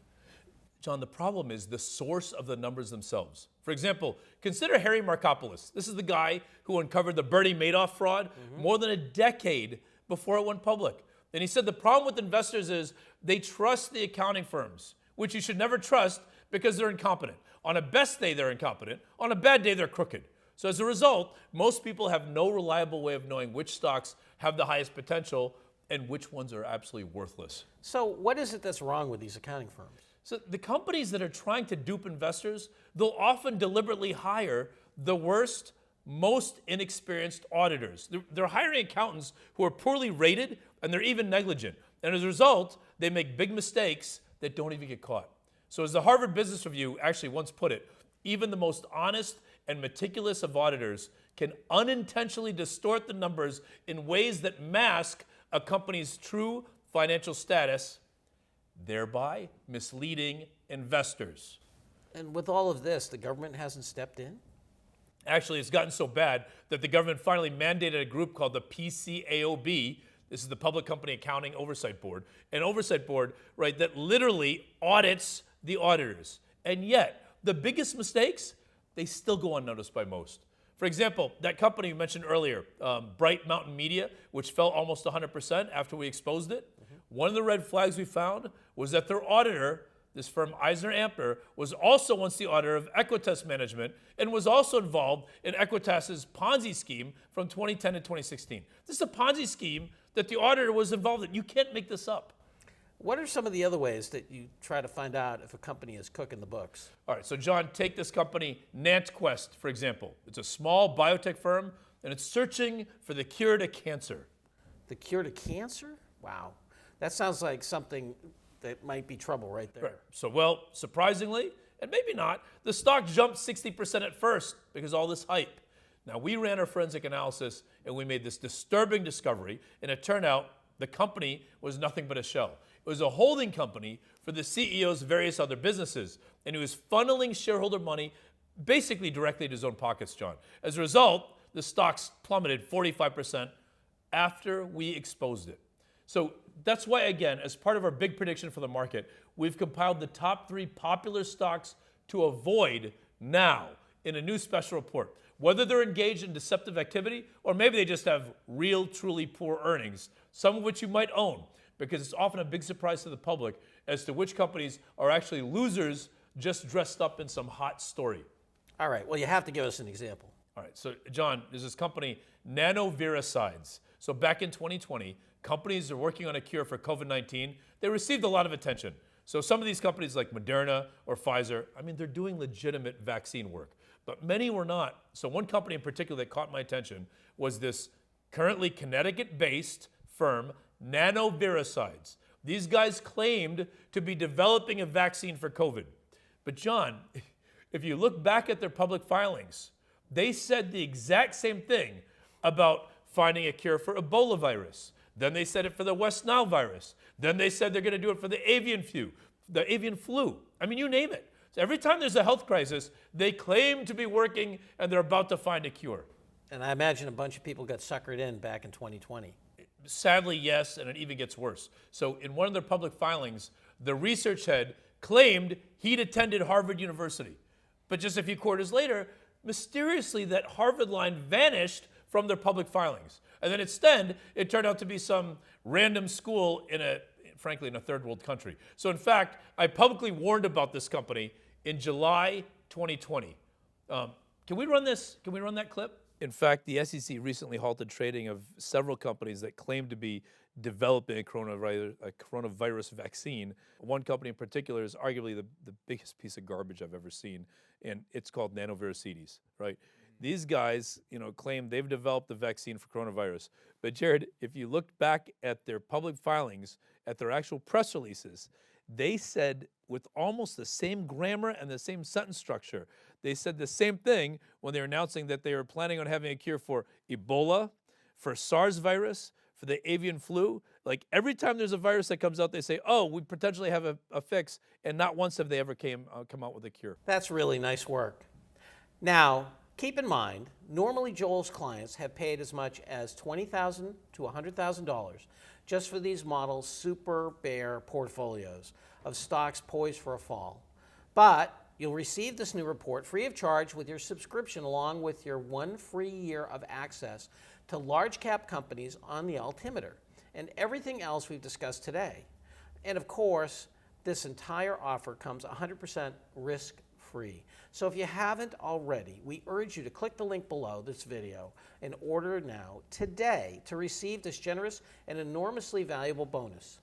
B: John, the problem is the source of the numbers themselves. For example, consider Harry Markopolos. This is the guy who uncovered the Bernie Madoff fraud more than a decade before it went public. And he said the problem with investors is they trust the accounting firms, which you should never trust because they're incompetent. On a best day, they're incompetent. On a bad day, they're crooked. So as a result, most people have no reliable way of knowing which stocks have the highest potential and which ones are absolutely worthless.
A: So what is it that's wrong with these accounting firms?
B: So the companies that are trying to dupe investors, they'll often deliberately hire the worst, most inexperienced auditors. They're hiring accountants who are poorly rated, and they're even negligent. And as a result, they make big mistakes that don't even get caught. So as the Harvard Business Review actually once put it, even the most honest and meticulous of auditors can unintentionally distort the numbers in ways that mask a company's true financial status, thereby misleading investors.
A: And with all of this, the government hasn't stepped in?
B: Actually, it's gotten so bad that the government finally mandated a group called the PCAOB. This is the Public Company Accounting Oversight Board, an oversight board, right, that literally audits the auditors. And yet, the biggest mistakes, they still go unnoticed by most. For example, that company you mentioned earlier, Bright Mountain Media, which fell almost 100% after we exposed it. One of the red flags we found was that their auditor, this firm Eisner Amper, was also once the auditor of Equitas Management and was also involved in Equitas's Ponzi scheme from 2010 to 2016. This is a Ponzi scheme that the auditor was involved in. You can't make this up.
A: What are some of the other ways that you try to find out if a company is cooking the books?
B: All right, so John, take this company, NantQuest, for example. It's a small biotech firm, and it's searching for the cure to cancer.
A: The cure to cancer? Wow. That sounds like something that might be trouble right there.
B: Right. So, well, surprisingly, and maybe not, the stock jumped 60% at first because of all this hype. Now, we ran our forensic analysis, and we made this disturbing discovery, and it turned out the company was nothing but a shell. It was a holding company for the CEO's various other businesses, and he was funneling shareholder money basically directly to his own pockets, John. As a result, the stocks plummeted 45% after we exposed it. So that's why, again, as part of our big prediction for the market, we've compiled the top 3 popular stocks to avoid now in a new special report. Whether they're engaged in deceptive activity or maybe they just have real, truly poor earnings, some of which you might own, because it's often a big surprise to the public as to which companies are actually losers just dressed up in some hot story.
A: All right, well, you have to give us an example.
B: All right, so John, there's this company, nanoviricides. So back in 2020, companies are working on a cure for COVID-19. They received a lot of attention. So some of these companies like Moderna or Pfizer, I mean, they're doing legitimate vaccine work, but many were not. So one company in particular that caught my attention was this currently Connecticut-based firm, nanoviricides. These guys claimed to be developing a vaccine for COVID. But John, if you look back at their public filings, they said the exact same thing about finding a cure for Ebola virus. Then they said it for the West Nile virus. Then they said they're going to do it for the avian flu. I mean, you name it. So every time there's a health crisis, they claim to be working and they're about to find a cure.
A: And I imagine a bunch of people got suckered in back in 2020.
B: Sadly, yes, and it even gets worse. So in one of their public filings, the research head claimed he'd attended Harvard University. But just a few quarters later, mysteriously that Harvard line vanished from their public filings. And then instead, it turned out to be some random school frankly, in a third world country. So in fact, I publicly warned about this company in July 2020. Can we run this? Can we run that clip? In fact, the SEC recently halted trading of several companies that claim to be developing a coronavirus vaccine. One company in particular is arguably the biggest piece of garbage I've ever seen, and it's called nanoviricides, right? These guys, claim they've developed the vaccine for coronavirus. But Jared, if you look back at their public filings, at their actual press releases, they said with almost the same grammar and the same sentence structure, they said the same thing when they were announcing that they were planning on having a cure for Ebola, for SARS virus, for the avian flu. Like every time there's a virus that comes out, they say, oh, we potentially have a fix, and not once have they ever come out with a cure.
A: That's really nice work. Now, keep in mind, normally Joel's clients have paid as much as $20,000 to $100,000 just for these models' super bear portfolios of stocks poised for a fall. But you'll receive this new report free of charge with your subscription, along with your 1 free year of access to large cap companies on the Altimeter and everything else we've discussed today. And of course, this entire offer comes 100% risk-free. So if you haven't already, we urge you to click the link below this video and order now, today, to receive this generous and enormously valuable bonus.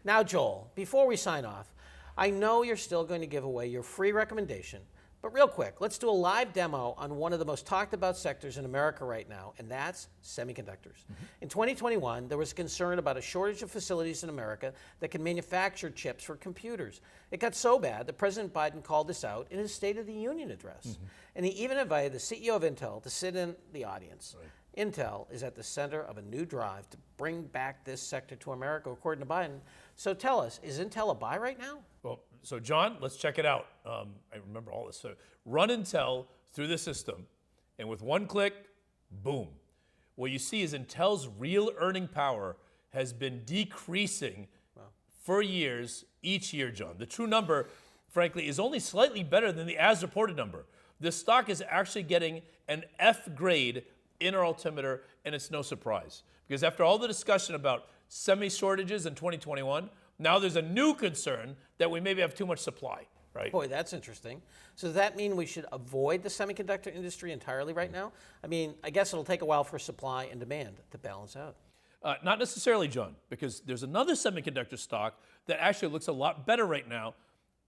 A: Now, Joel, before we sign off, I know you're still going to give away your free recommendation, but real quick, let's do a live demo on one of the most talked about sectors in America right now, and that's semiconductors. In 2021, there was concern about a shortage of facilities in America that can manufacture chips for computers. It got so bad that President Biden called this out in his State of the Union address. And he even invited the CEO of Intel to sit in the audience. Intel is at the center of a new drive to bring back this sector to America, according to Biden. So tell us, is Intel a buy right now?
B: Well, so John, let's check it out. I remember all this. So run Intel through the system, and with one click, boom. What you see is Intel's real earning power has been decreasing for years, each year, John. The true number, frankly, is only slightly better than the as-reported number. This stock is actually getting an F grade in our altimeter, and it's no surprise. Because after all the discussion about semi-shortages in 2021, now there's a new concern that we maybe have too much supply, right?
A: Boy, that's interesting. So does that mean we should avoid the semiconductor industry entirely right now? I mean, I guess it'll take a while for supply and demand to balance out.
B: Not necessarily, John, because there's another semiconductor stock that actually looks a lot better right now.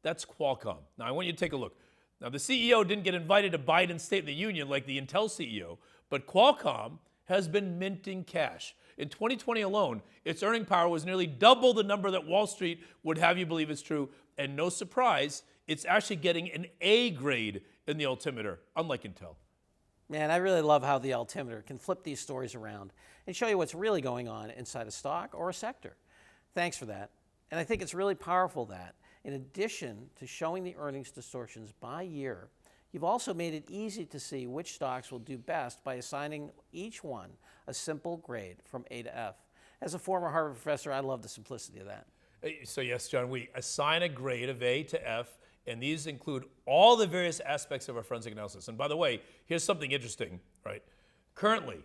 B: That's Qualcomm. Now, I want you to take a look. Now, the CEO didn't get invited to Biden's State of the Union like the Intel CEO, but Qualcomm has been minting cash. In 2020 alone, its earning power was nearly double the number that Wall Street would have you believe is true. And no surprise, it's actually getting an A grade in the altimeter, unlike Intel.
A: Man, I really love how the altimeter can flip these stories around and show you what's really going on inside a stock or a sector. Thanks for that. And I think it's really powerful that, in addition to showing the earnings distortions by year, you've also made it easy to see which stocks will do best by assigning each one a simple grade from A to F. As a former Harvard professor, I love the simplicity of that.
B: So yes, John, we assign a grade of A to F, and these include all the various aspects of our forensic analysis. And by the way, here's something interesting, right? Currently,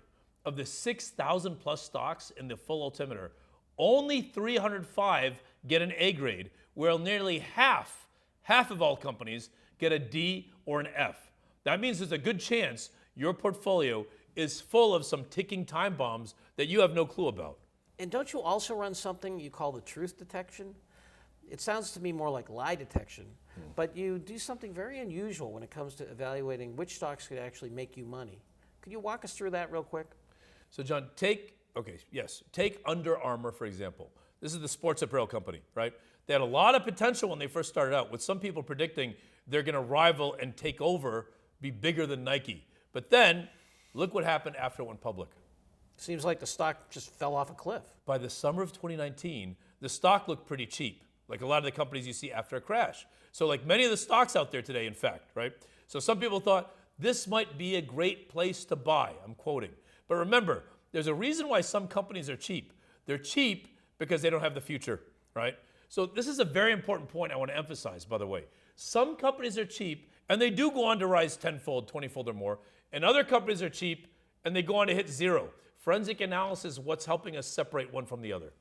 B: of the 6,000 plus stocks in the full altimeter, only 305 get an A grade, where nearly half of all companies get a D or an F. That means there's a good chance your portfolio is full of some ticking time bombs that you have no clue about.
A: And don't you also run something you call the truth detection? It sounds to me more like lie detection, but you do something very unusual when it comes to evaluating which stocks could actually make you money. Could you walk us through that real quick?
B: So John, take Under Armour, for example. This is the sports apparel company, right? They had a lot of potential when they first started out, with some people predicting they're going to rival and take over, be bigger than Nike. But then, look what happened after it went public.
A: Seems like the stock just fell off a cliff.
B: By the summer of 2019, the stock looked pretty cheap, like a lot of the companies you see after a crash. So like many of the stocks out there today, in fact, right? So some people thought this might be a great place to buy, I'm quoting. But remember, there's a reason why some companies are cheap. They're cheap because they don't have the future, right? So this is a very important point I want to emphasize, by the way. Some companies are cheap, and they do go on to rise 10-fold, 20-fold or more, and other companies are cheap, and they go on to hit zero. Forensic analysis is what's helping us separate one from the other.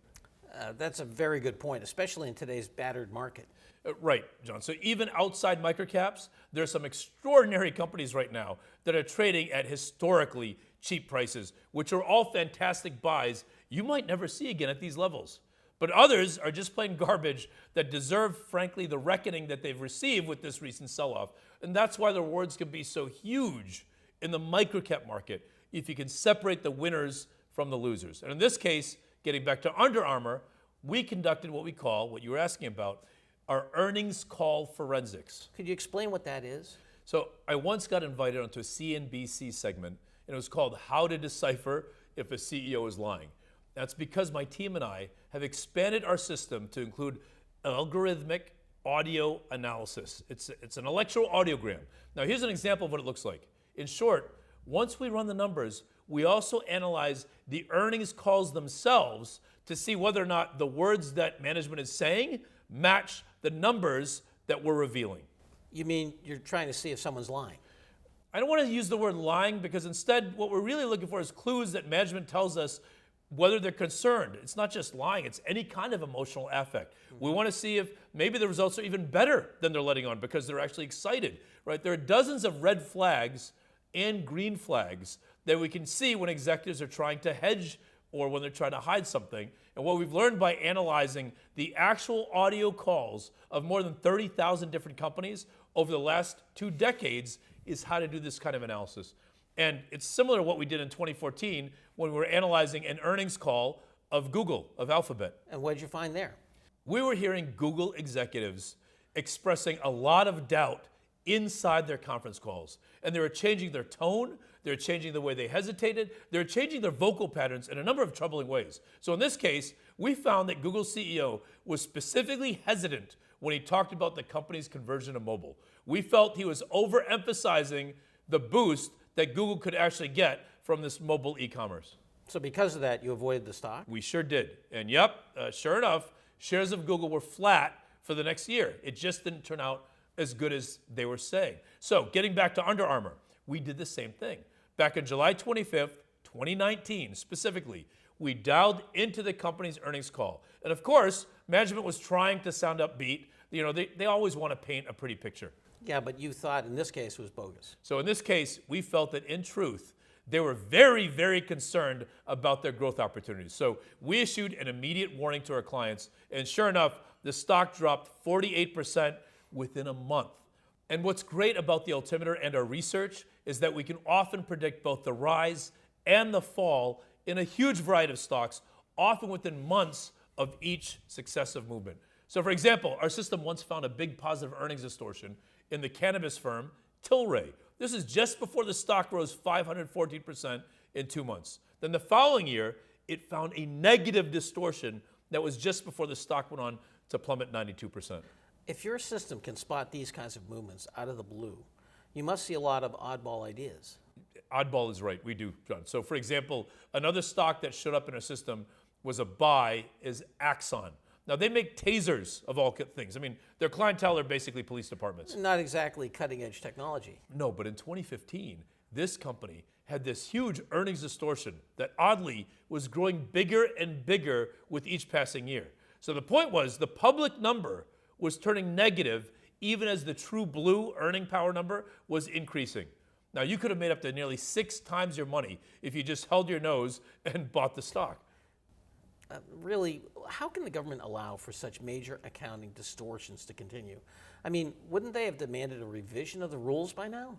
A: That's a very good point, especially in today's battered market.
B: Right, John. So even outside microcaps, there are some extraordinary companies right now that are trading at historically cheap prices, which are all fantastic buys you might never see again at these levels. But others are just plain garbage that deserve, frankly, the reckoning that they've received with this recent sell-off. And that's why the rewards can be so huge in the microcap market if you can separate the winners from the losers. And in this case, getting back to Under Armour, we conducted what we call, what you were asking about, our earnings call forensics.
A: Could you explain what that is?
B: So I once got invited onto a CNBC segment, and it was called How to Decipher If a CEO is Lying. That's because my team and I have expanded our system to include algorithmic audio analysis. It's an electroaudiogram. Now here's an example of what it looks like. In short, once we run the numbers, we also analyze the earnings calls themselves to see whether or not the words that management is saying match the numbers that we're revealing.
A: You mean you're trying to see if someone's lying?
B: I don't want to use the word lying, because instead what we're really looking for is clues that management tells us whether they're concerned. It's not just lying, it's any kind of emotional affect. We want to see if maybe the results are even better than they're letting on because they're actually excited, right? There are dozens of red flags and green flags that we can see when executives are trying to hedge or when they're trying to hide something. And what we've learned by analyzing the actual audio calls of more than 30,000 different companies over the last 2 decades is how to do this kind of analysis. And it's similar to what we did in 2014 when we were analyzing an earnings call of Google, of Alphabet.
A: And what did you find there?
B: We were hearing Google executives expressing a lot of doubt inside their conference calls. And they were changing their tone, they're changing the way they hesitated, they're changing their vocal patterns in a number of troubling ways. So in this case, we found that Google's CEO was specifically hesitant when he talked about the company's conversion to mobile. We felt he was overemphasizing the boost that Google could actually get from this mobile e-commerce.
A: So because of that, you avoided the stock?
B: We sure did. And yep, sure enough, shares of Google were flat for the next year. It just didn't turn out as good as they were saying. So getting back to Under Armour, we did the same thing. Back on July 25th, 2019 specifically, we dialed into the company's earnings call. And of course, management was trying to sound upbeat. You know, they always want to paint a pretty picture.
A: Yeah, but you thought in this case it was bogus.
B: So in this case, we felt that in truth, they were very, very concerned about their growth opportunities. So we issued an immediate warning to our clients, and sure enough, the stock dropped 48% within a month. And what's great about the Altimeter and our research is that we can often predict both the rise and the fall in a huge variety of stocks, often within months of each successive movement. So for example, our system once found a big positive earnings distortion in the cannabis firm Tilray. This is just before the stock rose 514% in 2 months. Then the following year, it found a negative distortion that was just before the stock went on to plummet 92%.
A: If your system can spot these kinds of movements out of the blue, you must see a lot of oddball ideas.
B: Oddball is right, we do, John. So for example, another stock that showed up in our system was a buy is Axon. Now they make tasers of all things. I mean, their clientele are basically police departments.
A: Not exactly cutting edge technology.
B: No, but in 2015, this company had this huge earnings distortion that oddly was growing bigger and bigger with each passing year. So the point was the public number was turning negative even as the true blue earning power number was increasing. Now you could have made up to nearly 6 times your money if you just held your nose and bought the stock.
A: Really, how can the government allow for such major accounting distortions to continue? I mean, wouldn't they have demanded a revision of the rules by now?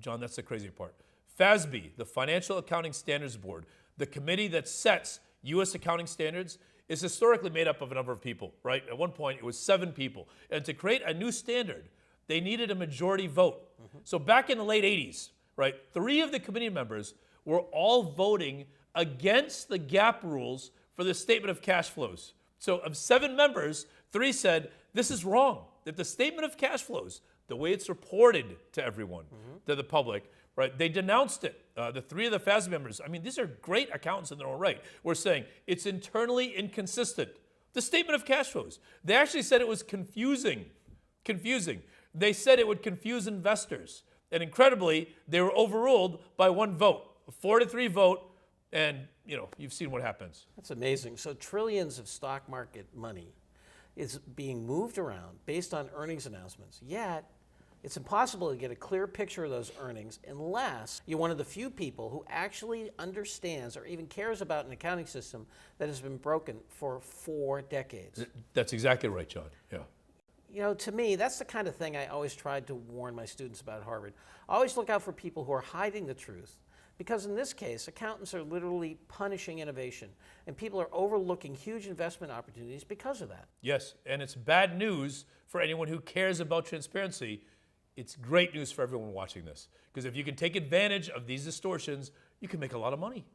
B: John, that's the crazy part. FASB, the Financial Accounting Standards Board, the committee that sets U.S. accounting standards, is historically made up of a number of people, right? At one point, it was 7 people. And to create a new standard, they needed a majority vote. So back in the late 80s, right, 3 of the committee members were all voting against the GAAP rules for the statement of cash flows. So of 7 members, 3 said, this is wrong, that the statement of cash flows, the way it's reported to everyone, to the public, right, they denounced it. The 3 of the FASB members, I mean, these are great accountants in their own right, were saying it's internally inconsistent. The statement of cash flows, they actually said it was confusing. They said it would confuse investors. And incredibly, they were overruled by 1 vote, a 4-3 vote, and you know, you've seen what happens.
A: That's amazing. So trillions of stock market money is being moved around based on earnings announcements. Yet, it's impossible to get a clear picture of those earnings unless you're one of the few people who actually understands or even cares about an accounting system that has been broken for 4 decades.
B: That's exactly right, John. Yeah.
A: You know, to me, that's the kind of thing I always tried to warn my students about at Harvard. Always look out for people who are hiding the truth. Because in this case, accountants are literally punishing innovation, and people are overlooking huge investment opportunities because of that.
B: Yes, and it's bad news for anyone who cares about transparency. It's great news for everyone watching this, because if you can take advantage of these distortions, you can make a lot of money.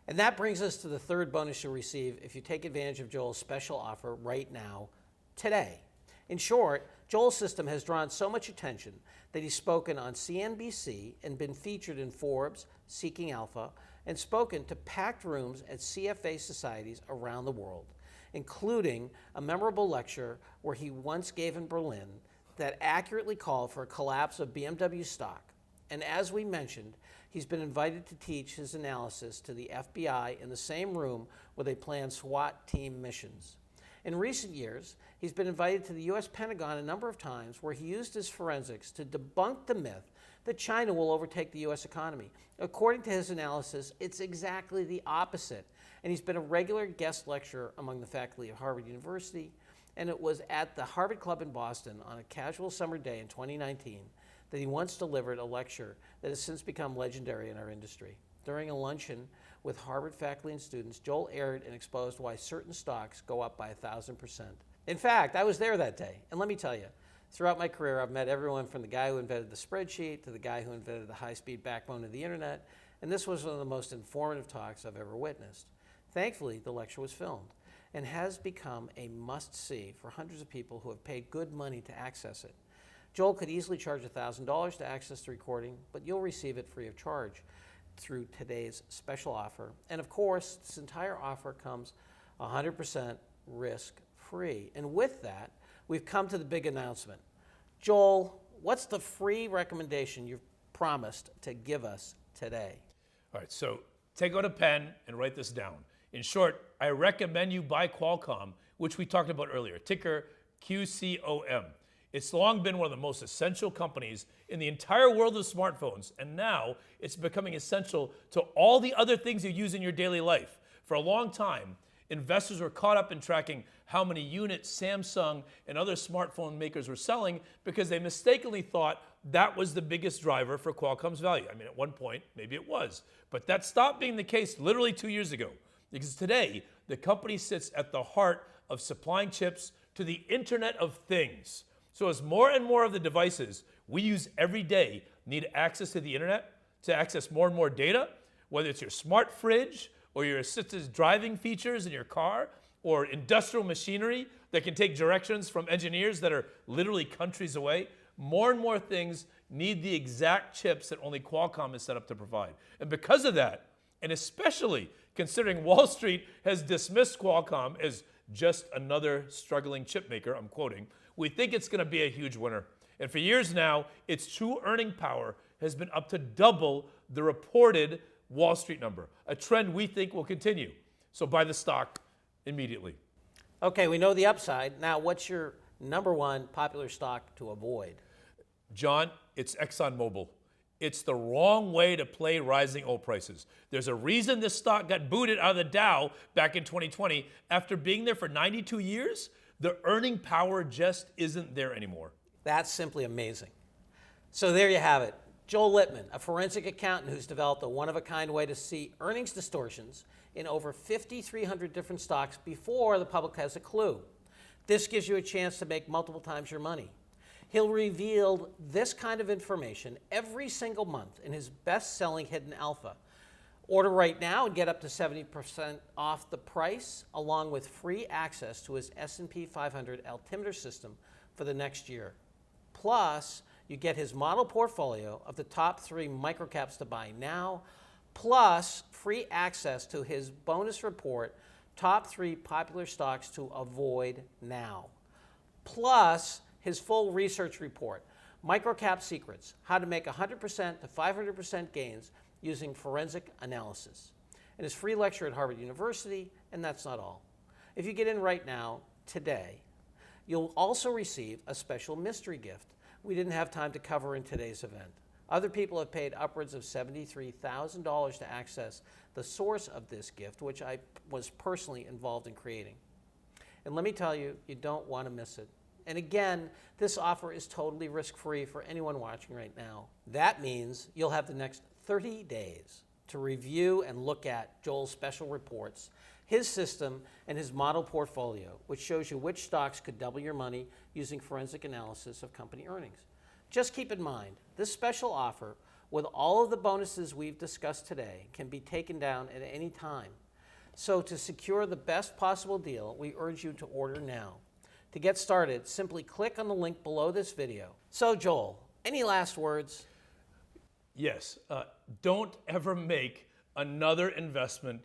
A: And that brings us to the 3rd bonus you'll receive if you take advantage of Joel's special offer right now, today. In short, Joel's system has drawn so much attention that he's spoken on CNBC and been featured in Forbes, Seeking Alpha, and spoken to packed rooms at CFA societies around the world, including a memorable lecture where he once gave in Berlin that accurately called for a collapse of BMW stock. And as we mentioned, he's been invited to teach his analysis to the FBI in the same room where they plan SWAT team missions. In recent years, he's been invited to the U.S. Pentagon a number of times where he used his forensics to debunk the myth that China will overtake the U.S. economy. According to his analysis, it's exactly the opposite. And he's been a regular guest lecturer among the faculty of Harvard University. And it was at the Harvard Club in Boston on a casual summer day in 2019 that he once delivered a lecture that has since become legendary in our industry. During a luncheon with Harvard faculty and students, Joel aired and exposed why certain stocks go up by 1,000%. In fact, I was there that day, and let me tell you, Throughout my career, I've met everyone from the guy who invented the spreadsheet to the guy who invented the high-speed backbone of the internet, and this was one of the most informative talks I've ever witnessed. Thankfully, the lecture was filmed and has become a must-see for hundreds of people who have paid good money to access it. Joel could easily charge $1,000 to access the recording, but you'll receive it free of charge through today's special offer. And of course, this entire offer comes 100% risk-free. And with that, we've come to the big announcement. Joel, what's the free recommendation you've promised to give us today?
B: All right, so take out a pen and write this down. In short, I recommend you buy Qualcomm, which we talked about earlier, ticker QCOM. It's long been one of the most essential companies in the entire world of smartphones, and now it's becoming essential to all the other things you use in your daily life. For a long time, investors were caught up in tracking how many units Samsung and other smartphone makers were selling because they mistakenly thought that was the biggest driver for Qualcomm's value. I mean, at one point, maybe it was, but that stopped being the case literally 2 years ago. Because today, the company sits at the heart of supplying chips to the Internet of Things. So as more and more of the devices we use every day need access to the internet to access more and more data, whether it's your smart fridge or your assisted driving features in your car or industrial machinery that can take directions from engineers that are literally countries away, more and more things need the exact chips that only Qualcomm is set up to provide. And because of that, and especially considering Wall Street has dismissed Qualcomm as just another struggling chip maker, I'm quoting, we think it's going to be a huge winner. And for years now, its true earning power has been up to double the reported Wall Street number, a trend we think will continue. So buy the stock immediately.
A: Okay, we know the upside. Now, what's your number one popular stock to avoid?
B: John, it's ExxonMobil. It's the wrong way to play rising oil prices. There's a reason this stock got booted out of the Dow back in 2020 after being there for 92 years. The earning power just isn't there anymore.
A: That's simply amazing. So there you have it. Joel Litman, a forensic accountant who's developed a one-of-a-kind way to see earnings distortions in over 5,300 different stocks before the public has a clue. This gives you a chance to make multiple times your money. He'll reveal this kind of information every single month in his best-selling Hidden Alpha. Order right now and get up to 70% off the price, along with free access to his S&P 500 Altimeter system for the next year. Plus, you get his model portfolio of the top 3 microcaps to buy now, plus free access to his bonus report, top 3 popular stocks to avoid now, plus his full research report, Microcap Secrets, how to make 100% to 500% gains using forensic analysis, and his free lecture at Harvard University, and that's not all. If you get in right now, today, you'll also receive a special mystery gift we didn't have time to cover in today's event. Other people have paid upwards of $73,000 to access the source of this gift, which I was personally involved in creating. And let me tell you, you don't want to miss it. And again, this offer is totally risk-free for anyone watching right now. That means you'll have the next 30 days to review and look at Joel's special reports, his system, and his model portfolio, which shows you which stocks could double your money using forensic analysis of company earnings. Just keep in mind, this special offer, with all of the bonuses we've discussed today, can be taken down at any time. So to secure the best possible deal, we urge you to order now. To get started, simply click on the link below this video. So Joel, any last words?
B: Yes, don't ever make another investment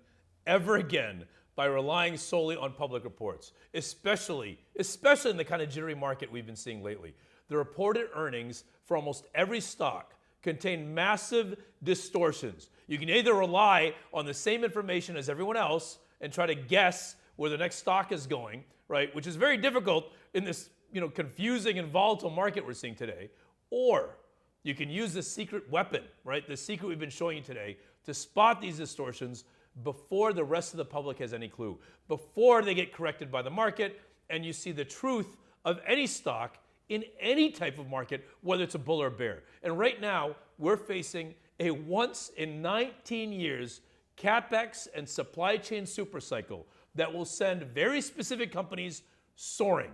B: ever again by relying solely on public reports, especially in the kind of jittery market we've been seeing lately. The reported earnings for almost every stock contain massive distortions. You can either rely on the same information as everyone else and try to guess where the next stock is going, right, which is very difficult in this confusing and volatile market we're seeing today, or you can use the secret weapon, right, the secret we've been showing you today, to spot these distortions before the rest of the public has any clue, before they get corrected by the market, and you see the truth of any stock in any type of market, whether it's a bull or a bear. And right now, we're facing a once in 19 years CapEx and supply chain supercycle that will send very specific companies soaring.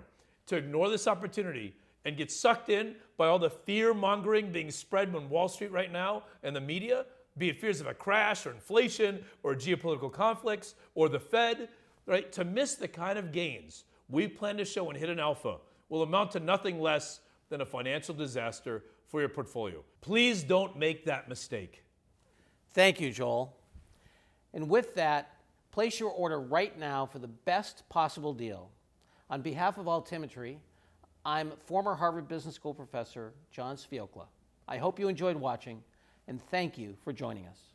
B: To ignore this opportunity and get sucked in by all the fear-mongering being spread on Wall Street right now and the media, be it fears of a crash or inflation or geopolitical conflicts or the Fed, right? To miss the kind of gains we plan to show in Hidden Alpha will amount to nothing less than a financial disaster for your portfolio. Please don't make that mistake.
A: Thank you, Joel. And with that, place your order right now for the best possible deal. On behalf of Altimetry, I'm former Harvard Business School professor John Sviokla. I hope you enjoyed watching, and thank you for joining us.